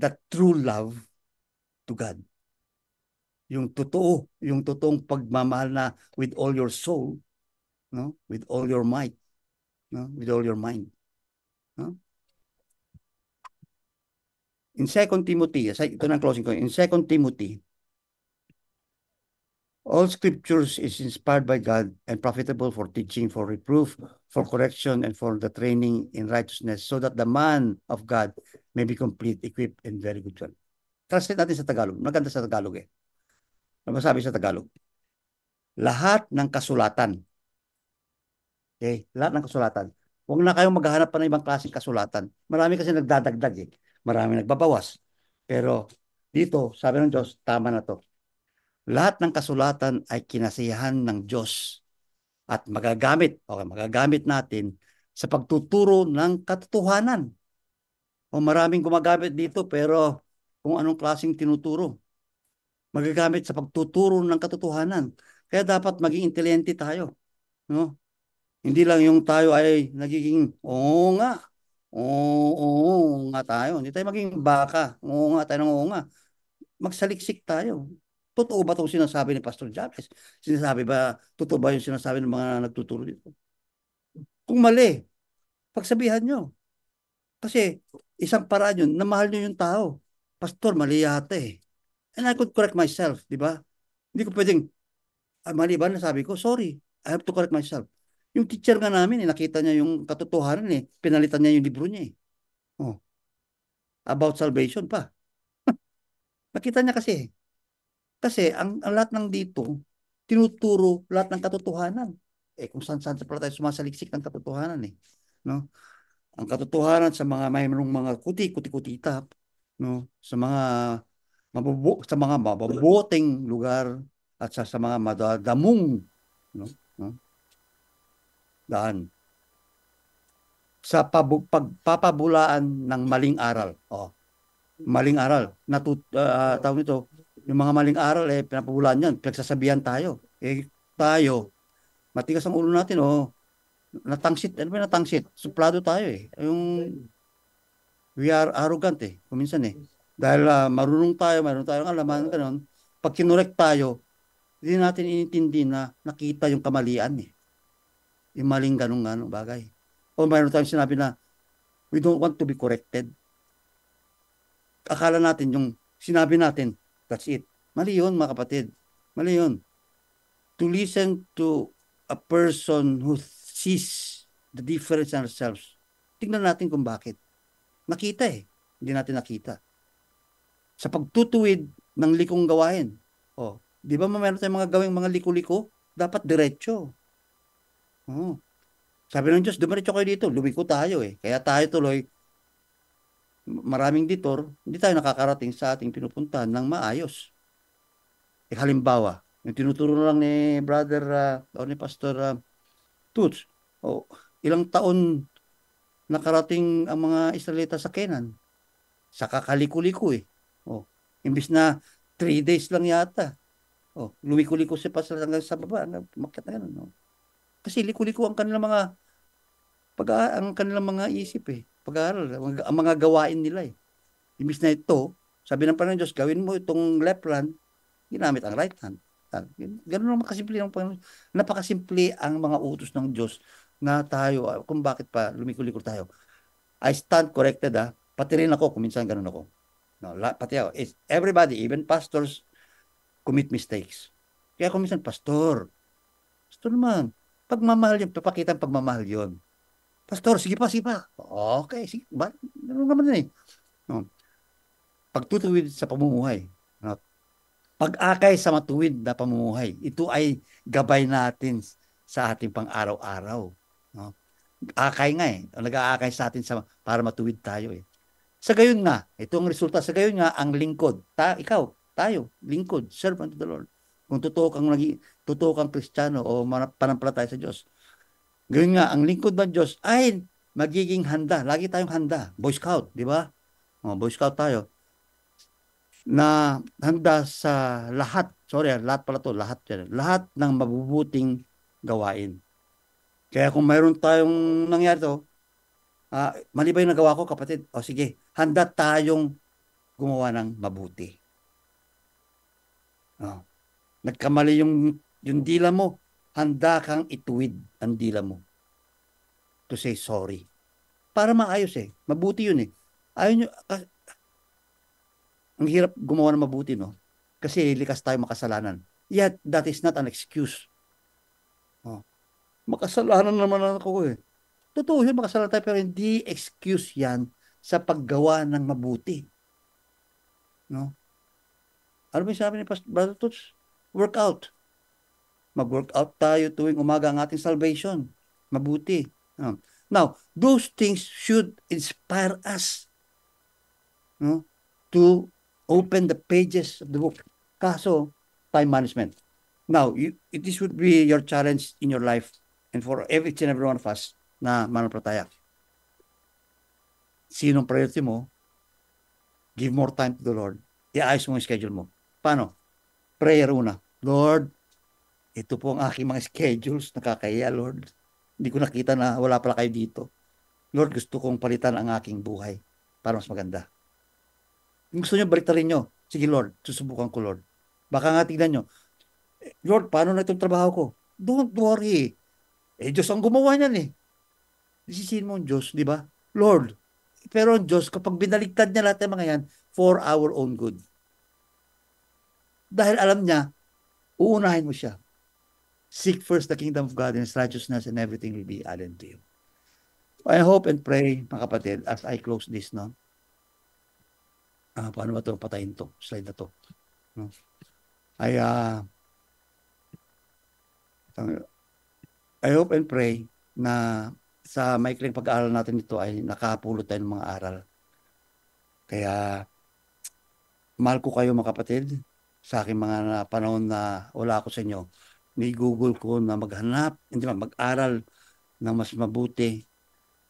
that true love to God. Yung totoong pagmamahal na with all your soul, no? With all your might, no? With all your mind. No? In 2 Timothy, ito na closing ko. In 2 Timothy, all scriptures is inspired by God and profitable for teaching, for reproof, for correction, and for the training in righteousness, so that the man of God may be complete, equipped, and very good one. Translate natin sa Tagalog. Maganda sa Tagalog eh. Ano sabi sa Tagalog? Lahat ng kasulatan. Okay? Lahat ng kasulatan. Huwag na kayong maghahanap pa ng ibang klaseng kasulatan. Marami kasi nagdadagdag eh. Marami nagbabawas. Pero dito, sabi ng Diyos, tama na to. Lahat ng kasulatan ay kinasiyahan ng Diyos at magagamit natin sa pagtuturo ng katotohanan. O maraming gumagamit dito pero kung anong klaseng tinuturo. Magagamit sa pagtuturo ng katotohanan. Kaya dapat maging intelligente tayo. No? Hindi lang yung tayo ay nagiging, oo nga tayo. Hindi tayo maging baka. Oo nga. Magsaliksik tayo. Totoo ba itong sinasabi ni Pastor James? Totoo ba yung sinasabi ng mga nagtuturo dito? Kung mali, pagsabihan nyo. Kasi isang paraan yun, na mahal nyo yung tao. Pastor, mali yata eh. And I could correct myself, di ba? Hindi ko pwedeng, mali ba nasabi ko? Sorry, I have to correct myself. Yung teacher nga namin, nakita niya yung katotohanan eh. Pinalitan niya yung libro niya eh. Oh. About salvation pa. Nakita niya kasi. Kasi ang lahat ng dito, tinuturo lahat ng katotohanan. Eh kung saan-saan pala tayo sumasaliksik ng katotohanan eh. No? Ang katotohanan sa mga mayroong mga kuti-kuti-kutitap, no? Sa mga mabubuting lugar at sa mga madadamong no? Daan sa pagpapabulaan ng maling aral. Maling aral. Tawag nito, yung mga maling aral pinapabulaan yan, pinagsasabihan tayo. Tayo, matigas ang ulo natin natangsit. Ano ba natangsit? Suplado tayo eh. We are arrogant eh. Kuminsan eh. Dahil marunong tayo, mayroon tayong alaman, ganun. Pag kinurek tayo, hindi natin inintindi na nakita yung kamalian eh. Yung maling ganung bagay. O mayroon tayong sinabi na, we don't want to be corrected. Akala natin yung sinabi natin, that's it. Mali yun, mga kapatid. Mali yun. To listen to a person who sees the difference in ourselves, tingnan natin kung bakit. Nakita eh. Hindi natin nakita. Sa pagtutuwid ng likong gawain. Di ba mayroon tayong mga gawing mga liko-liko? Dapat diretso. Sabi ng Diyos, dumiretso kayo dito. Lumiko tayo eh. Kaya tayo tuloy, maraming detour, hindi tayo nakakarating sa ating pinupuntahan ng maayos. Halimbawa, yung tinuturo lang ni Brother o ni Pastor Toots, ilang taon nakarating ang mga Israelita sa Canaan. Sa kakaliko-liko eh. Imbis na 3 days lang yata. Lumiko-liko si Pastor hanggang sa baba. Makyat na ganun. Kasi liko-liko ang kanilang mga isip eh. Pag-aaral. Ang mga gawain nila eh. Imbis na ito, sabi ng Panginoon Diyos, gawin mo itong left hand, ginamit ang right hand. Ganun naman kasimple ng Panginoon. Napakasimple ang mga utos ng Diyos na tayo, kung bakit pa lumiko-liko tayo. I stand corrected, pati rin ako, kung minsan ganun ako. No, pati ako. Everybody, even pastors, commit mistakes. Kaya kung minsan, pastor naman, pagmamahal yun, papakita ang pagmamahal yun. Pastor, sige pa. Okay, sige. Ganun naman eh. No. Pagtutuwid sa pamumuhay. No. Pag-akay sa matuwid na pamumuhay. Ito ay gabay natin sa ating pang-araw-araw. No. Akay nga eh. Nag-aakay sa atin para matuwid tayo eh. Sa gayon nga, ito ang resulta. Sa gayon nga, ang lingkod. Tayo, lingkod, servant of the Lord. Kung totoo kang Kristiyano o panampalataya sa Diyos. Gayon nga, ang lingkod ng Diyos ay magiging handa. Lagi tayong handa. Boy Scout, di ba? Boy Scout tayo. Na handa sa lahat ng mabubuting gawain. Kaya kung mayroon tayong nangyari to, mali ba yung nagawa ko, kapatid? O sige, handa tayong gumawa ng mabuti. Nagkamali yung dila mo, handa kang ituwid ang dila mo to say sorry. Para maayos eh. Mabuti yun eh. Ang hirap gumawa ng mabuti, no? Kasi likas tayo makasalanan. Yet, that is not an excuse. Makasalanan naman ako eh. Totoo yun, makasalanan tayo, pero hindi excuse yan sa paggawa ng mabuti. No? Ano ba yung sabi ni Brother Toots? Workout. Mag-workout tayo tuwing umaga ang ating salvation. Mabuti. Now, those things should inspire us to open the pages of the book. Kaso, time management. Now, this would be your challenge in your life and for each and every one of us na mananampalataya. Sinong priority mo? Give more time to the Lord. I-ayos mo yung schedule mo. Paano? Prayer una. Lord, ito po ang aking mga schedules. Nakakahiya, Lord. Hindi ko nakita na wala pala kayo dito. Lord, gusto kong palitan ang aking buhay para mas maganda. Kung gusto nyo, baliktarin nyo. Sige, Lord, susubukan ko, Lord. Baka nga tignan nyo, Lord, paano na itong trabaho ko? Don't worry. Diyos ang gumawa niyan eh. Isisihin mo ang Diyos, di ba? Lord, pero ang Diyos, kapag binaligtad niya lahat ng mga yan, for our own good. Dahil alam niya, uunahin mo siya. Seek first the kingdom of God and His righteousness, and everything will be added to you. I hope and pray, mga kapatid, as I close this, no? Paano ba ito? Patayin to. Slide na to. No? I hope and pray na sa maikling pag-aaral natin ito ay nakapulot tayo ng mga aral. Kaya, mahal ko kayo mga kapatid, sa aking mga panahon na wala ako sa inyo. Ni-google ko na mag-aral ng mas mabuti,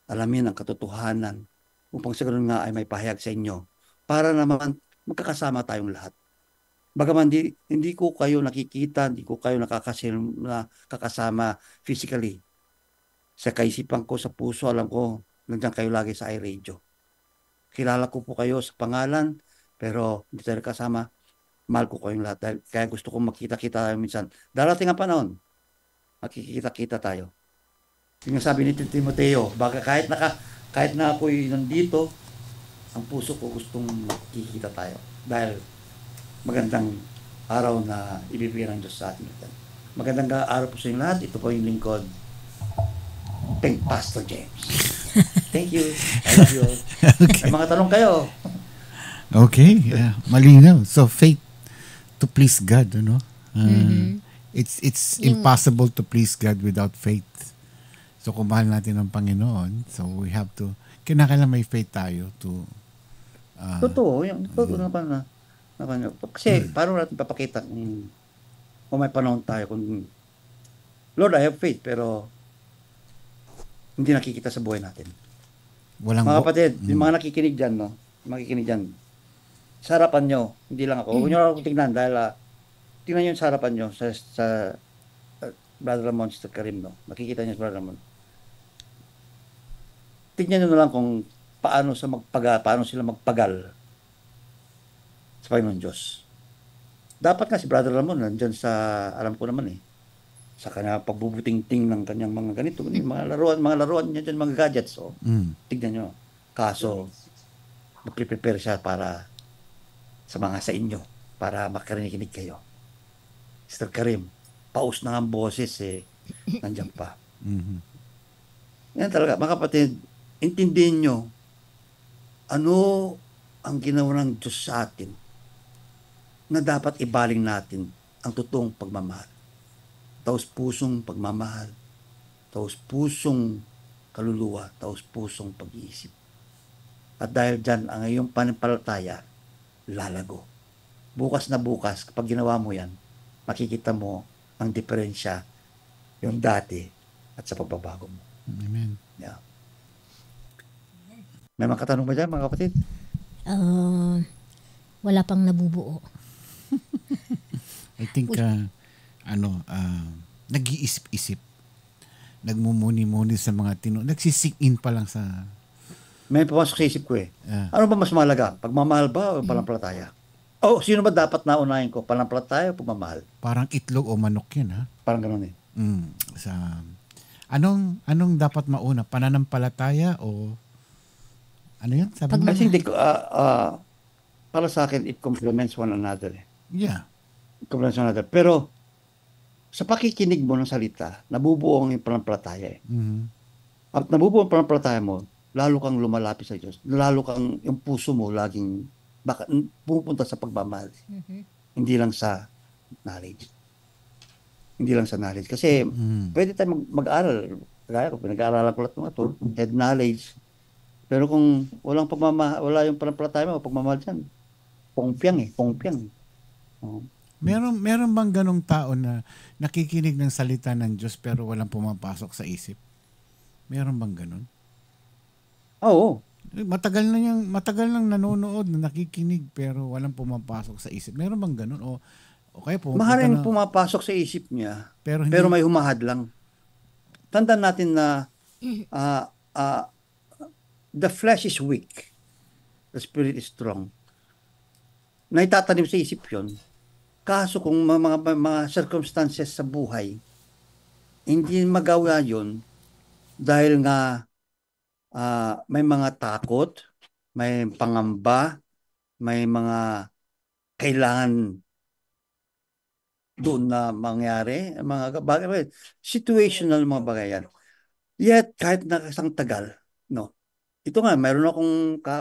alamin ang katotohanan, upang sa ganun nga ay may pahayag sa inyo, para naman magkakasama tayong lahat. Bagaman hindi ko kayo nakikita, hindi ko kayo nakakasama physically. Sa kaisipan ko, sa puso, alam ko, nandiyan kayo lagi sa iRadio. Kilala ko po kayo sa pangalan, pero hindi tayo kasama. Mahal ko kayong lahat. Kaya gusto kong makita-kita tayo minsan. Darating ang panahon, makikita-kita tayo. Yung sabi ni Timoteo, baka kahit na ako'y nandito, ang puso ko gustong makikita tayo. Dahil magandang araw na ibibigay ng Diyos sa atin. Magandang araw po sa inyo lahat. Ito po yung lingkod. Thank Pastor James. Thank you. I love you all. Okay. May mga tanong kayo. Okay. Malinaw. So, faith to please God, ano? It's impossible to please God without faith. So, kung mahal natin ang Panginoon, so we have to, kinakailangan may faith tayo to totoo. Totoo naman na. Kasi, paano natin papakita kung may panahon tayo, kung Lord, I have faith, pero hindi nakikita sa buhay natin. Mga kapatid, yung mga nakikinig dyan, no? Makikinig dyan, sa harapan nyo, hindi lang ako. Huwag nyo ako tignan dahil tignan nyo sa harapan nyo sa Brother Ramon, Sister Karim, no? Nakikita nyo sa Brother Ramon. Tignan nyo na lang kung paano sila magpagal sa Panginoon Diyos. Dapat nga si Brother Ramon nandyan sa, alam ko naman sa kanya pagbubuting-ting ng kanyang mga ganito, mga laruan niya dyan, mga gadgets. So, tignan nyo. Kaso, magpre-prepare siya para sa inyo, para makarinig kayo. Mr. Karim, paus na ang boses nandiyan pa. Yan talaga, mga kapatid, intindihin nyo, ano ang ginawa ng Diyos sa atin na dapat ibaling natin ang totoong pagmamahal. Taos-pusong pagmamahal, taos-pusong kaluluwa, taos-pusong pag-iisip. At dahil dyan, ang iyong pananampalataya, lalago. Bukas na bukas, kapag ginawa mo yan, makikita mo ang diferensya yung dati at sa pagbabago mo. Amen. Yeah. May mga katanong ba dyan, mga kapatid? Wala pang nabubuo. I think, nag-iisip-isip. Nagmumuni-muni sa mga nagsisink in pa lang sa... May pumasok sa isip ko Ano ba mas mahalaga? Pagmamahal ba o panampalataya? Sino ba dapat naunahin ko? Panampalataya o pagmamahal? Parang itlog o manok yun, ha? Parang ganun Anong dapat mauna? Pananampalataya o... Ano yun? Sabi mo? I think para sa akin, it complements one another. Yeah. It complements one another. Pero, sa pakikinig mo ng salita, nabubuo ang pananampalataya. At nabubuo ang pananampalataya mo, lalo kang lumalapit sa Diyos. Lalo kang, yung puso mo, laging pupunta sa pagmamahal. Hindi lang sa knowledge. Hindi lang sa knowledge. Kasi, pwede tayo mag-aral. Kaya ko, pinag-aaralan ko lahat mga ito. Head knowledge. Pero kung walang pagmamahal, wala yung pananampalataya mo, pagmamahal dyan, pongpyang. Meron bang ganong tao na nakikinig ng salita ng Diyos pero walang pumapasok sa isip? Meron bang ganon? Oo. Matagal nang nanonood na nakikinig pero walang pumapasok sa isip. Meron bang ganon? O kaya maaaring pumapasok sa isip niya pero may humahad lang. Tandaan natin na the flesh is weak. The spirit is strong. Naitatanim sa isip yun. Kaso kung mga circumstances sa buhay, hindi magawa yun dahil nga may mga takot, may pangamba, may mga kailangan doon na mangyari, mga bagay, situational mga bagay yan. Yet, kahit nakasang tagal, ito nga, mayroon akong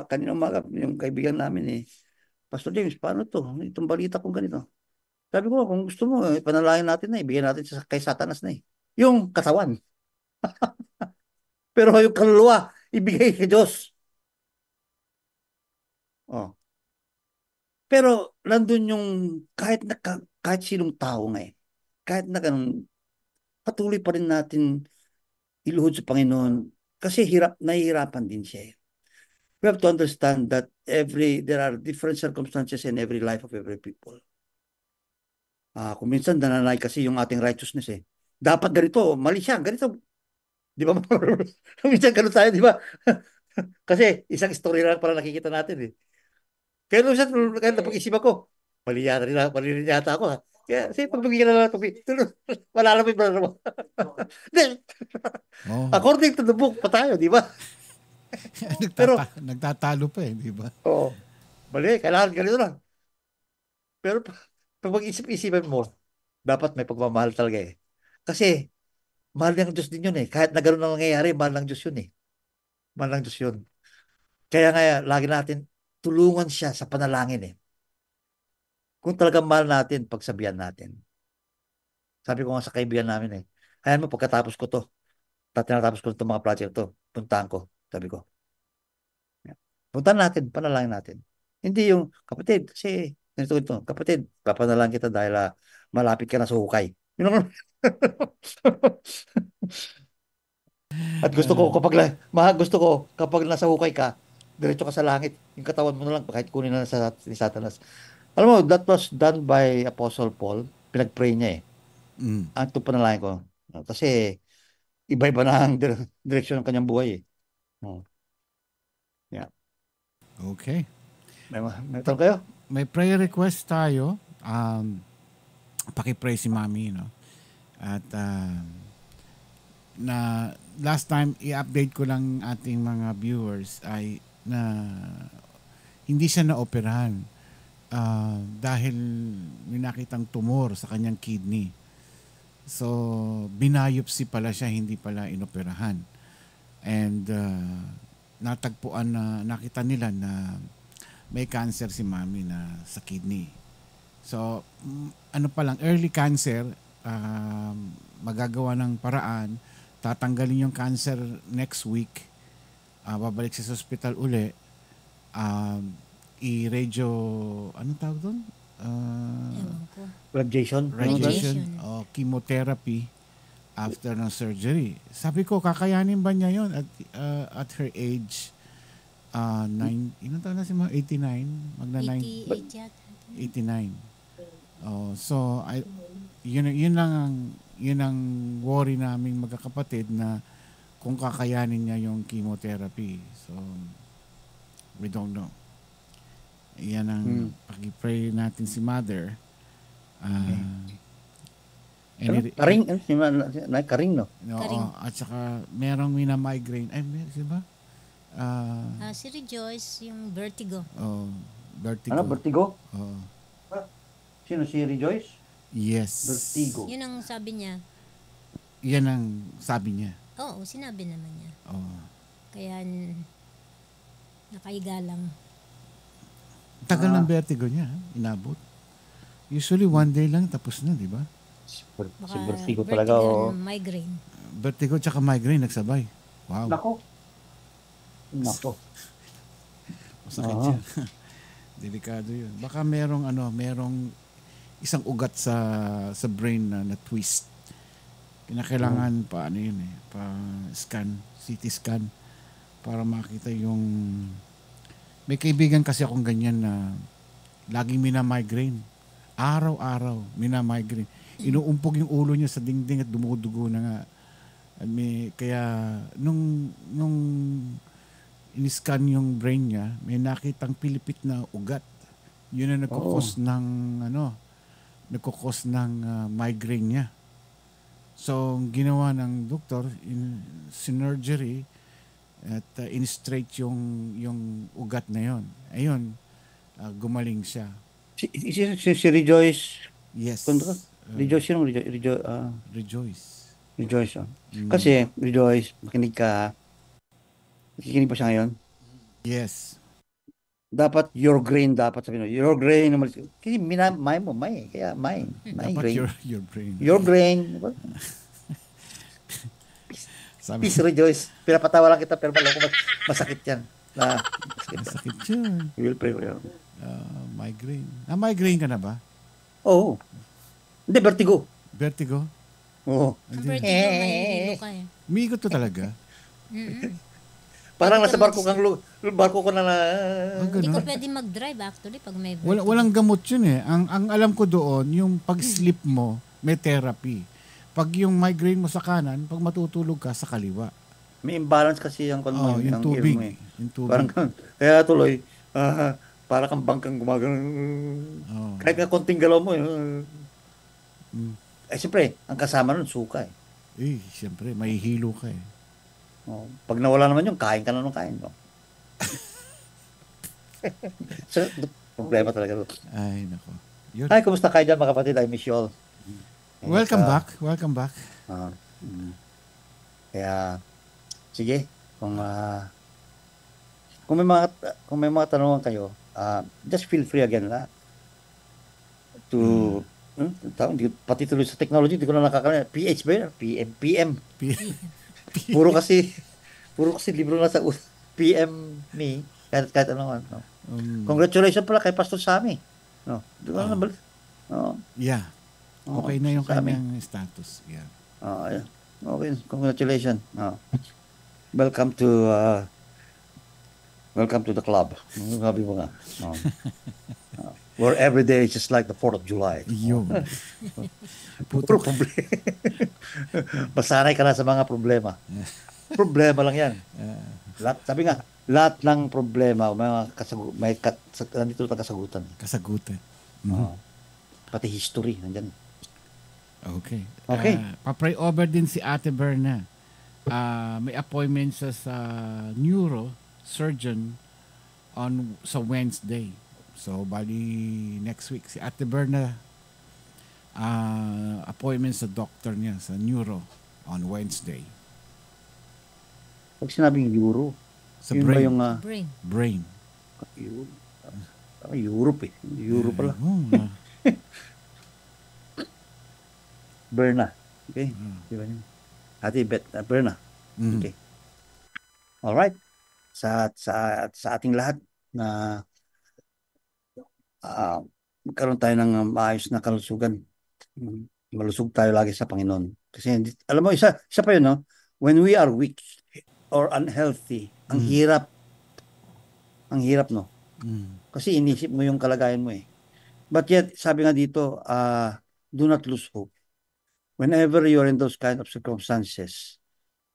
kanina umaga, yung kaibigan namin Pastor James, paano to? Itong balita kong ganito. Sabi ko, kung gusto mo, panalangin natin ibigay natin kay Satanas yung katawan. Pero yung kaluluwa, ibigay kay Diyos. Pero, nandun yung, kahit sinong tao kahit na ganun, patuloy pa rin natin iluhod sa Panginoon kasi nahihirapan din siya. We have to understand that there are different circumstances in every life of every people. Kung minsan nananay kasi yung ating righteousness Dapat ganito, mali siya, ganito. Di ba? Minsan ganun tayo, di ba? Kasi isang story lang para nakikita natin Kaya minsan, napag-isip ako, mali yata ako Kaya, pagbigyan na lang wala lang yung brother mo. According to the book pa tayo, di ba? Pero nagtatalo pa di ba? Oo. Mali, kailangan ganito lang. Pero pag mag-isip-isipan mo, dapat may pagmamahal talaga Kasi, mahal ng Diyos din yun Kahit na gano'n ang nangyayari, mahal ng Diyos yun Mahal ng Diyos yun. Kaya nga, lagi natin, tulungan siya sa panalangin Kung talagang mahal natin, pagsabihan natin. Sabi ko nga sa kaibigan namin hayaan mo, pagkatapos ko to, tinatapos ko itong mga project to, puntahan ko, sabi ko. Puntahan natin, panalangin natin. Hindi yung, kapatid, kasi, ganito, kapatid, papanalangin kita dahil malapit ka na sa hukay. At gusto ko kapag nasa hukay ka, diretso ka sa langit, yung katawan mo na lang, kahit kunin na ni Satanas. Alam mo, that was done by Apostle Paul. Pinag-pray niya Ang ito panalangin ko. Kasi, iba-iba na ang direksyon ng kanyang buhay Yeah. Okay. May tanong kayo? may prayer request tayo. Paki-pray si Mami, no? At na last time i-update ko lang ating mga viewers ay na hindi siya naoperahan dahil may nakitang tumor sa kanyang kidney. So binayopsi pala siya, hindi pala inoperahan. And natagpuan na nakita nila na may cancer si Mami na sa kidney. So ano pa lang, early cancer, magagawa ng paraan, tatanggalin yung cancer next week, babalik siya sa hospital uli, i-radio, anong tawag doon? Radiation. O chemotherapy after ng surgery. Sabi ko, kakayanin ba niya yun at her age? 9, ilan taon na si Ma'am? 89? Magna 89. So, yun ang worry naming magkakapatid na kung kakayanin niya yung chemotherapy. So, we don't know. Yan ang pag-pray natin si Mother. Karing, no? At saka merong mina-migraine. Ay, diba? Si Rejoice, yung vertigo. Vertigo. Ano, vertigo? Oo. Sino si Rejoice? Yes. Vertigo. Yun ang sabi niya. Yan ang sabi niya. Oo, sinabi naman niya. Kaya nakaiga lang. Tagal ng vertigo niya, inabot. Usually one day lang tapos na, di ba? Si vertigo talaga. Migraine. Vertigo tsaka migraine nagsabay. Wow. Nako. Masakit siya. Delikado yun. Baka merong isang ugat sa brain na twist. Kinakailangan pa scan, CT scan para makita yung may kaibigan kasi akong ganyan na laging mina-migraine. Araw-araw mina-migraine. Inuumpog yung ulo niya sa dingding at dumudugo na nga. At kaya nung in-scan yung brain niya, may nakitang pilipit na ugat. Yun ang nagkukos ng migraine niya. So, ginawa ng doktor, surgery at in-straight yung ugat na yon. Ayun, gumaling siya. Si Rejoice. Yes. Rejoice yun? Rejoice. Rejoice. Kasi, Rejoice, makinig ka. Nakikinig pa siya ngayon? Yes. Dapat your grain, sabihin mo. Your grain. Kasi kaya migraine. Your brain. Your grain. Peace, Rejoice. Pinapatawa lang kita, pero masakit yan. Masakit yan. We will pray for you. Migraine. Migraine ka na ba? Oo. Hindi, vertigo. Vertigo? Oo. Vertigo, may hilo ka eh. Umiikot to talaga? Parang nasa barko ko na Hindi ko pwede mag-drive actually pag may vertigo. Walang gamot yun eh. Ang alam ko doon, yung pag-sleep mo, may therapy. Pag yung migraine mo sa kanan, pag matutulog ka sa kaliwa. May imbalance kasi yung yung tubig. Yung tubig. Parang, kaya tuloy, para kang bangkang gumagano. Kahit nga konting galaw mo. Siyempre, ang kasama nun, suka eh. Siyempre, may hilo ka eh. Pag nawala naman yung, kain ka na nung kain. No? So, problema talaga. Ay, nako. Ay, kumusta kayo dyan mga kapatid? I miss you all. Welcome back. Kaya, sige, kung may mga tanungan kayo, just feel free again to pati tuloy sa technology, hindi ko na nakakalimutan. PH ba yun? PM. Puro kasi libro na sa PM me, kahit ano. No? Congratulations pala kay Pastor Sammy. No? Yeah. Okay na yung kanyang status. Yeah. Okay. Congratulations. Welcome to the club. Sabi mo nga. Where every day is just like the 4th of July. Yun. Puro problema. Masanay ka na sa mga problema. Problema lang yan. Sabi nga, lahat ng problema, nandito ang kasagutan. Kasagutan. Pati history, nandyan. Okay. Okay. Pa-pray over din si Ate Berna. May appointment sa neuro surgeon sa Wednesday. So, bali next week. Si Ate Berna, appointment sa doctor niya, sa neuro, on Wednesday. Pag sinabing euro, sa yun brain. ba yung... brain. Europe eh. Europe pala. Berna. Okay. Diba yun? Ate Berna. Okay. Alright. Sa ating lahat na magkaroon tayo ng maayos na kalusugan. Malusog tayo lagi sa Panginoon. Kasi alam mo, isa pa yun, no? When we are weak or unhealthy, ang hirap, no? Kasi inisip mo yung kalagayan mo eh. But yet, sabi nga dito, do not lose hope. Whenever you're in those kind of circumstances,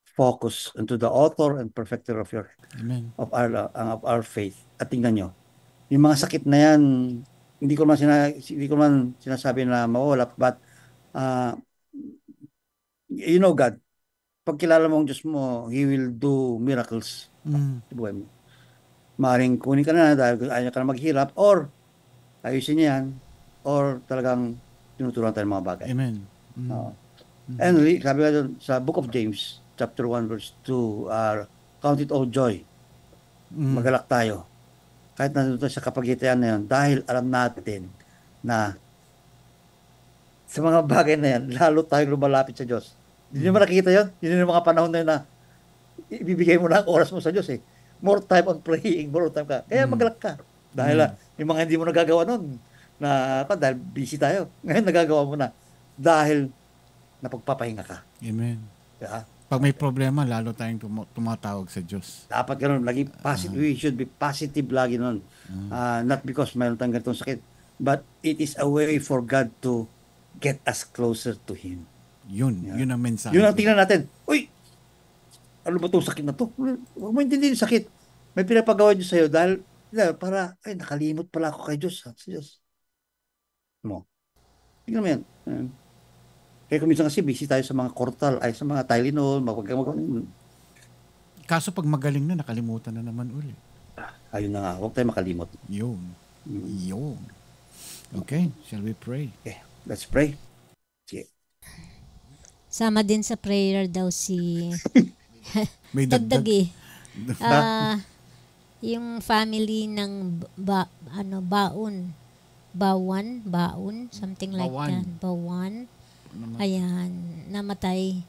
focus into the author and perfecter of our faith. At tingnan nyo, yung mga sakit na yan, hindi ko man sinasabi na mawala, but you know God, pag kilala mo ang Diyos mo, He will do miracles. Buhay mo. Maaaring kunin ka na dahil ayaw ka na maghirap, or ayusin niya yan, or talagang tinuturuan tayo ng mga bagay. Amen. And sabi nga doon, sa Book of James, chapter 1, verse 2, count it all joy. Magalak tayo. Kahit nandito sa kapagitan na yun, dahil alam natin na sa mga bagay na yan, lalo tayong lumalapit sa Diyos. Hindi naman nakikita yun? Yun yung mga panahon na yun na ibibigay mo na ang oras mo sa Diyos eh. More time on praying, more time ka. Kaya magalak ka. Dahil yung mga hindi mo nagagawa nun, dahil busy tayo. Ngayon nagagawa mo na. Dahil napagpapahinga ka. Amen. Yeah. Pag may problema, lalo tayong tumatawag sa Diyos. Dapat ganun. Lagi positive. We should be positive lagi nun. Not because mayroon tayong ganitong sakit, but it is a way for God to get us closer to Him. Yun ang mensahe. Yun ang tingnan natin. Uy! Ano ba itong sakit na to? Huwag mo intindihin yung sakit. May pinapagawa Diyos sa'yo dahil nakalimot pala ako kay Diyos. Sa Diyos. Mo. Tingnan mo yan. Kaya kung minsan kasi busy tayo sa mga Cortal, sa mga Tylenol, Kaso pag magaling na, nakalimutan na naman uli. Ayun na nga, huwag tayo makalimot. Yun. Okay, shall we pray? Okay, let's pray. Sige. Sama din sa prayer daw si may dagdag eh. Yung family ng Baon, something like that. Bawan. Ayan, namatay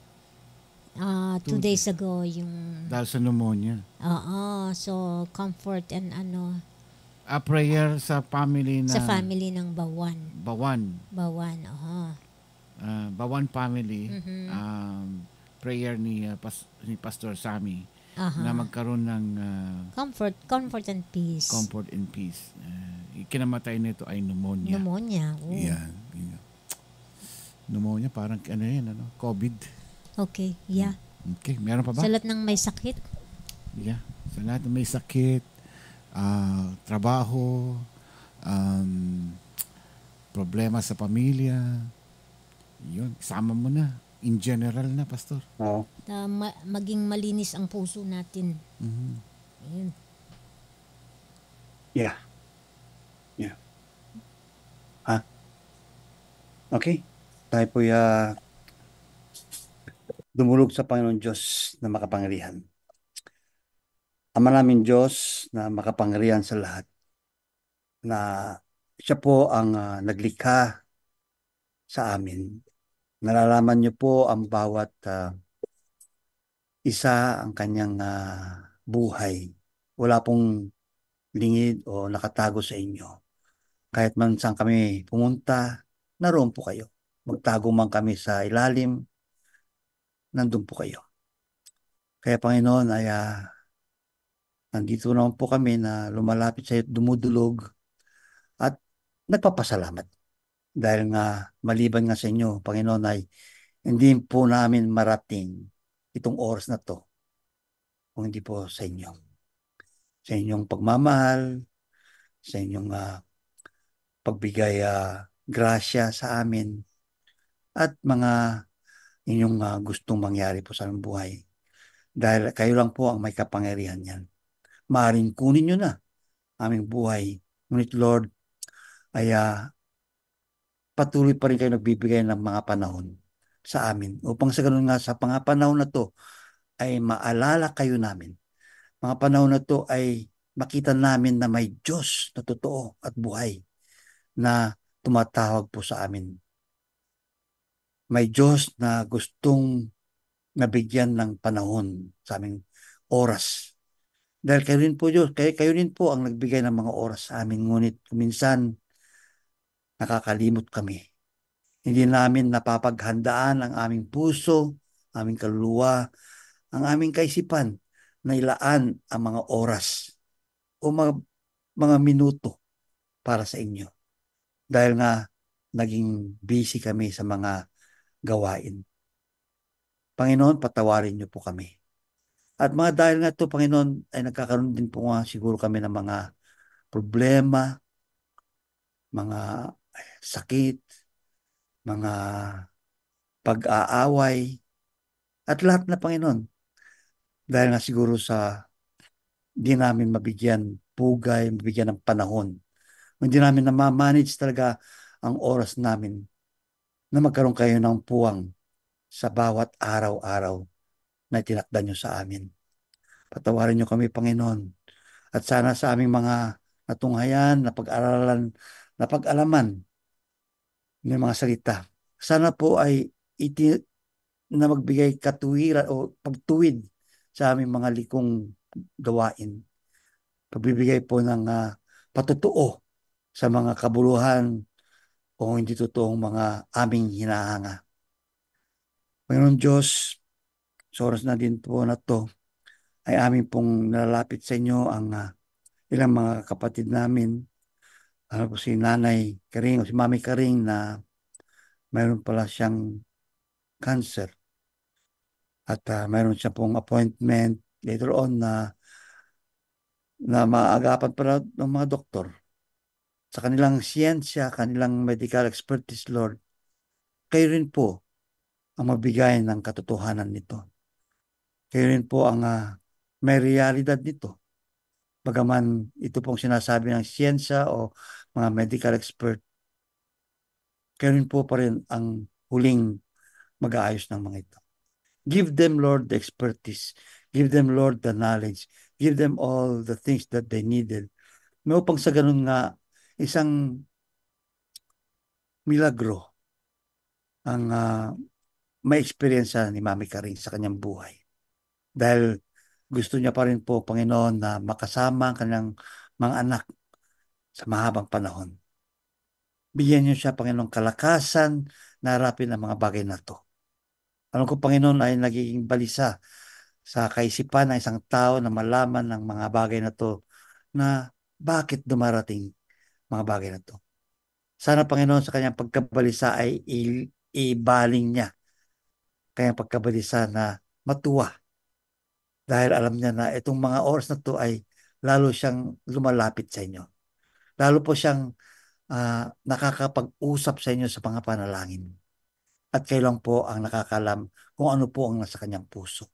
2 days ago yung dahil sa pneumonia. So comfort and a prayer sa family ng Bawan. Bawan family. Prayer ni Pastor Sammy na magkaroon ng comfort and peace. Comfort and peace. Ikinamatay nito ay pneumonia. Oh. Yan. Pneumonia, parang COVID. Okay, yeah. Okay, meron pa ba? Sa lahat ng may sakit? Yeah, sa lahat ng may sakit, trabaho, problema sa pamilya, yun, isama mo na. In general na, Pastor. Oo. Maging malinis ang puso natin. Ayun. Yeah. Okay. Tayo po dumulog sa Panginoon Diyos na makapangyarihan. Ama namin Diyos na makapangyarihan sa lahat, na siya po ang naglikha sa amin. Nalalaman niyo po ang bawat isa ang kanyang buhay. Wala pong lingid o nakatago sa inyo. Kahit man saan kami pumunta, naroon po kayo. Magtago man kami sa ilalim, nandun po kayo. Kaya Panginoon, nandito naman po kami na lumalapit sa iyo, dumudulog at nagpapasalamat. Dahil nga maliban nga sa inyo, Panginoon, ay hindi po namin marating itong oras na to kung hindi po sa inyo. sa inyong pagmamahal, sa inyong pagbigay grasya sa amin, at mga inyong gustong mangyari po sa aming buhay. Dahil kayo lang po ang may kapangyarihan yan. Maaaring kunin nyo na aming buhay. Ngunit Lord, ay patuloy pa rin kayo nagbibigay ng mga panahon sa amin. Upang sa ganun nga, sa mga panahon na to, ay maalala kayo namin. Mga panahon na to ay makita namin na may Diyos na totoo at buhay na tumatawag po sa amin. May Diyos na gustong nabigyan ng panahon sa aming oras. Dahil kayo rin po Diyos, kayo rin po ang nagbigay ng mga oras sa amin. Ngunit minsan nakakalimot kami. Hindi namin napapaghandaan ang aming puso, aming kaluluwa, ang aming kaisipan na ilaan ang mga oras o mga minuto para sa inyo. Dahil nga naging busy kami sa mga gawain. Panginoon, patawarin niyo po kami. At mga dahil nga ito, Panginoon, ay nagkakaroon din po nga siguro kami ng mga problema, mga sakit, mga pag-aaway, at lahat na, Panginoon. Dahil nga siguro sa di namin mabigyan pugay, mabigyan ng panahon. Hindi namin na-manage talaga ang oras namin na magkaroon kayo ng puwang sa bawat araw-araw na tinakda nyo sa amin. Patawarin nyo kami, Panginoon. At sana sa aming mga natunghayan, napag-aralan, napag-alaman ng mga salita, sana po ay na magbigay katuwiran o pagtuwid sa aming mga likong gawain. Pagbibigay po ng patutuo sa mga kabuluhan o hindi totoong mga aming hinahanga. Panginoon Diyos, sa oras na din po na to, ay aming pong nalalapit sa inyo ang ilang mga kapatid namin. Ano po si Nanay Karing o si Mami Karing na mayroon pala siyang cancer. At mayroon siya pong appointment later on na maagapan pala ng mga doktor. Sa kanilang siyensya, kanilang medical expertise, Lord, kayo rin po ang mabigay ng katotohanan nito. Kayo rin po ang may realidad nito. Bagaman ito pong sinasabi ng siyensya o mga medical expert, kayo rin po pa rin ang huling mag-aayos ng mga ito. Give them, Lord, the expertise. Give them, Lord, the knowledge. Give them all the things that they needed. May upang sa ganun nga, isang milagro ang may experience ni Mami Karing sa kanyang buhay. Dahil gusto niya pa rin po, Panginoon, na makasama ang kanyang mga anak sa mahabang panahon. Bigyan niyo siya, Panginoon, kalakasan na harapin ang mga bagay na to. Alam ko, Panginoon, ay nagiging balisa sa kaisipan ng isang tao na malaman ng mga bagay na to na bakit dumarating mga bagay na to. Sana, Panginoon, sa kanyang pagkabalisa ay ibaling niya kanyang pagkabalisa na matuwa. Dahil alam niya na itong mga oras na to ay lalo siyang lumalapit sa inyo. Lalo po siyang nakakapag-usap sa inyo sa mga panalangin. At kayo lang po ang nakakalam kung ano po ang nasa kanyang puso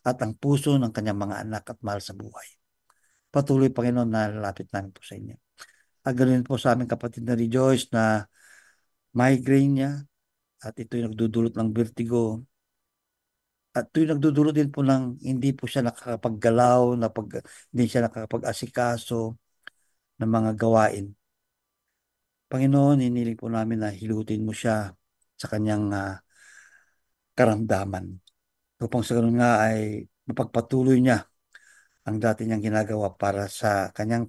at ang puso ng kanyang mga anak at mahal sa buhay. Patuloy, Panginoon, na lalapit namin po sa inyo. At ganoon po sa aming kapatid na Rejoice na migraine niya at ito'y nagdudulot ng vertigo. At ito'y nagdudulot din po ng hindi po siya nakakapaggalaw, hindi siya nakakapag-asikaso ng mga gawain. Panginoon, hiniling po namin na hilutin mo siya sa kanyang karamdaman. Upang sa ganun nga ay mapagpatuloy niya ang dati niyang ginagawa para sa kanyang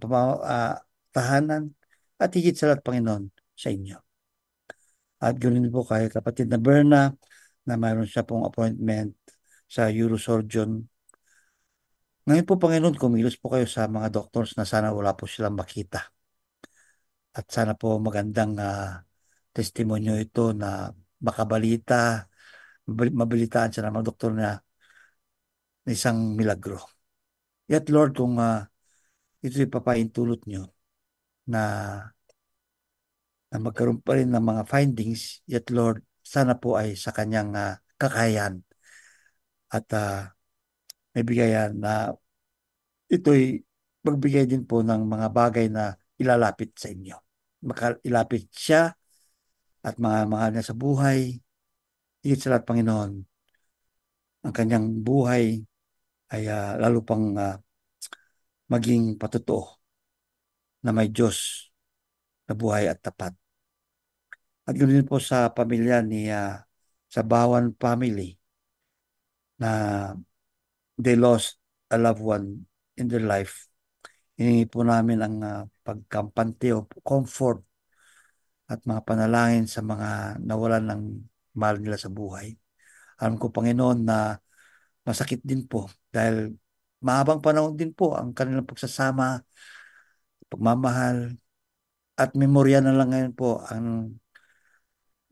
tahanan at higit sa lahat, Panginoon, sa inyo. At ganoon po kay kapatid na Berna na mayroon siya pong appointment sa neurosurgeon. Ngayon po, Panginoon, kumilos po kayo sa mga doctors na sana wala po silang makita. At sana po magandang testimonyo ito na mabalitaan siya ng mga doktor na isang milagro. Yet Lord, kung ito'y papaintulot nyo na magkaroon pa rin ng mga findings, yet Lord, sana po ay sa kanyang kakayahan at may bigayan na ito'y magbigay din po ng mga bagay na ilalapit sa inyo. Ilapit siya at mga mahal niya sa buhay. Higit sa lahat, Panginoon, ang kanyang buhay ay lalo pang maging patotoo na may Diyos na buhay at tapat. At ganoon din po sa pamilya ni sa Bawan family na they lost a loved one in their life. Hiningi po namin ang pagkampante o comfort at mga panalangin sa mga nawalan ng mahal nila sa buhay. Alam ko, Panginoon, na masakit din po dahil mahabang panahon din po ang kanilang pagsasama, pagmamahal, at memorya na lang ngayon po ang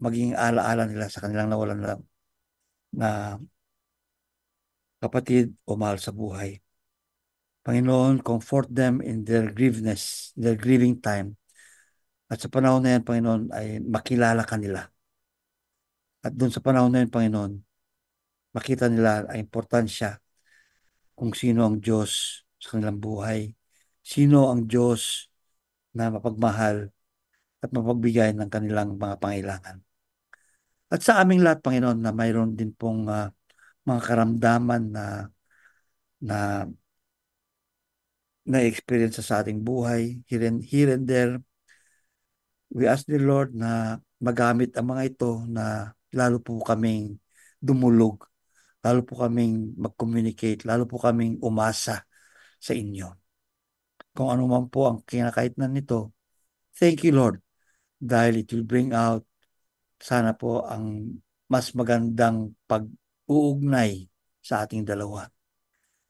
maging alaala nila sa kanilang nawalan na kapatid o mahal sa buhay. Panginoon, comfort them in their grieveness, their grieving time. At sa panahon na yan, Panginoon, ay makilala ka nila. At doon sa panahon na yan, Panginoon, makita nila ang importansya kung sino ang Diyos sa kanilang buhay. Sino ang Diyos na mapagmahal at mapagbigay ng kanilang mga pangailangan. At sa aming lahat, Panginoon, na mayroon din pong mga karamdaman na experience sa ating buhay, here and there. We ask the Lord na magamit ang mga ito na lalo po kaming dumulog, lalo po kaming mag-communicate, lalo po kaming umasa sa inyo. Kung ano man po ang kinakaitnan nito, thank you, Lord, dahil it will bring out sana po ang mas magandang pag-uugnay sa ating dalawa.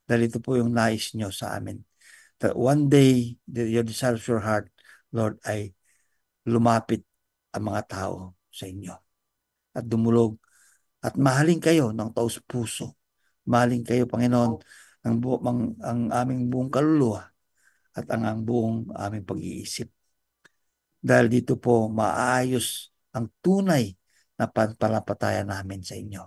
Dahil ito po yung nais nyo sa amin. That one day, your desire of your heart, Lord, ay lumapit ang mga tao sa inyo. At dumulog. At mahalin kayo ng taos puso. Mahalin kayo, Panginoon, ang aming buong kaluluwa at ang buong aming pag-iisip. Dahil dito po maayos ang tunay na pananampalataya namin sa inyo.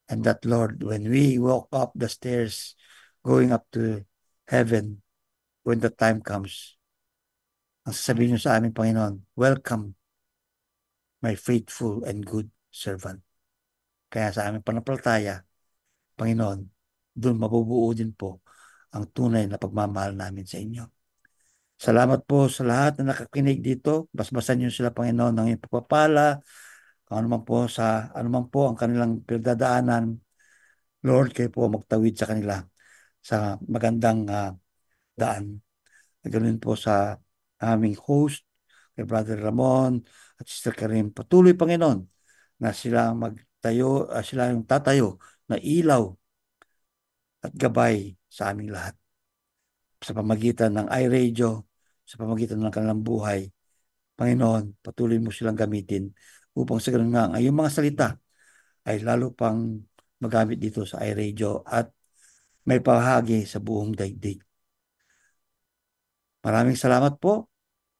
And that, Lord, when we walk up the stairs going up to heaven, when the time comes, ang sasabihin nyo sa amin, Panginoon, welcome, my faithful and good servant. Kaya sa aming pananampalataya, Panginoon, doon mabubuo din po ang tunay na pagmamahal namin sa inyo. Salamat po sa lahat na nakakinig dito. Basbasan niyo sila, Panginoon, ng iyong pagpapala, kung anuman po ang kanilang pinagdadaanan. Lord, kayo po magtawid sa kanila sa magandang daan. Ganoon po sa aming host, kay Brother Ramon at Sister Karim. Patuloy, Panginoon, na sila magtayo, sila yung tatayo na ilaw at gabay sa aming lahat. Sa pamagitan ng iRadio, sa pamagitan ng kanilang buhay, Panginoon, patuloy mo silang gamitin upang sa ganun nga ang iyong mga salita ay lalo pang magamit dito sa iRadio at may pahagi sa buong daigdig. Maraming salamat po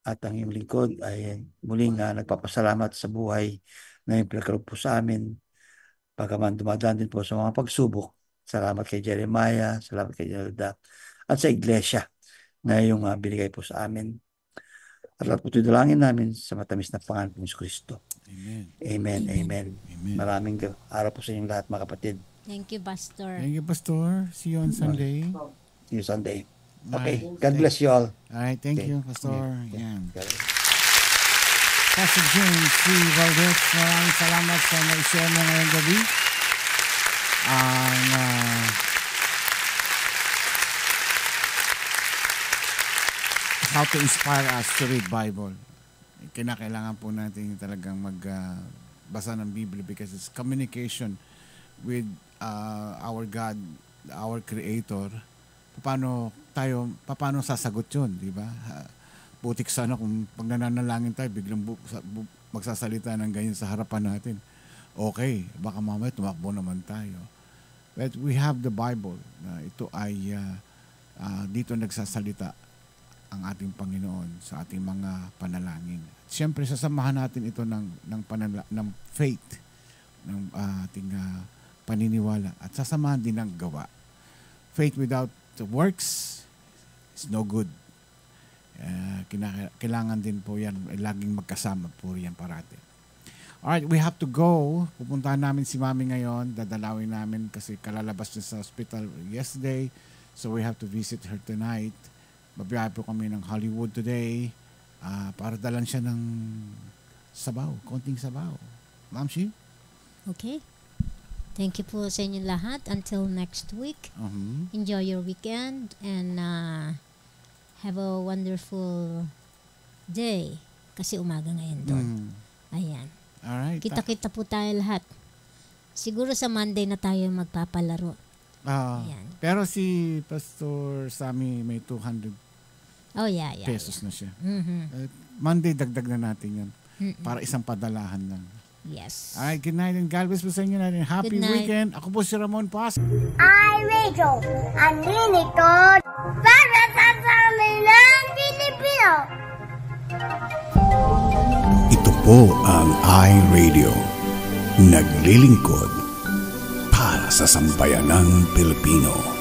at ang iyong lingkod ay muling nagpapasalamat sa buhay na yung pinagkaroon po sa amin. Pagaman dumadaan din po sa mga pagsubok. Salamat kay Jeremiah, salamat kay Jelda at sa iglesia na yung binigay po sa amin. At lahat po ito'y dalangin namin sa matamis na pangalan ng Yesus Kristo. Amen. Amen. Amen. Amen. Maraming araw po sa inyong lahat, mga kapatid. Thank you, Pastor. Thank you, Pastor. See you on Sunday. See you Sunday. Okay. God bless you all. Alright, thank you, Pastor. Yan. Pastor James C. Valdez, maraming salamat sa na-share mo ngayong gabi. How to inspire us to read Bible. Kinakailangan po natin talagang magbasa ng Biblia because it's communication with our God, our Creator. Paano sasagot yun, di ba? Butik sana kung pag nananalangin tayo, biglang magsasalita ng ganyan sa harapan natin. Okay, baka mamaya tumakbo naman tayo. But we have the Bible. Ito ay dito nagsasalita ang ating Panginoon sa ating mga panalangin. Siyempre, sasamahan natin ito ng faith, ng ating paniniwala, at sasamahan din ng gawa. Faith without works is no good. Kailangan din po yan, laging magkasama po yan parati. Alright, we have to go. Pupuntahan namin si Mami ngayon. Dadalawin namin kasi kalalabas niya sa hospital yesterday. So we have to visit her tonight. Babiyahe po kami ng Hollywood today para dalan siya ng sabaw, konting sabaw. Ma'am Shi? Okay. Thank you po sa inyo lahat. Until next week. Enjoy your weekend and have a wonderful day. Kasi umaga ngayon doon. Ayan. Alright. Kita-kita po tayo lahat. Siguro sa Monday na tayo magpapalaro. Pero si Pastor Sammy may 200 pesos na siya. Monday, dagdag na natin yan. Para isang padalahan lang. Yes. Alright, good night and God bless po sa inyo natin. Happy weekend. Ako po si Ramon Paz. iRadio, ang lilitod para sa Sanlibutan Pilipino. Ito po ang iRadio. Naglilingkod para sa sambayanang Pilipino.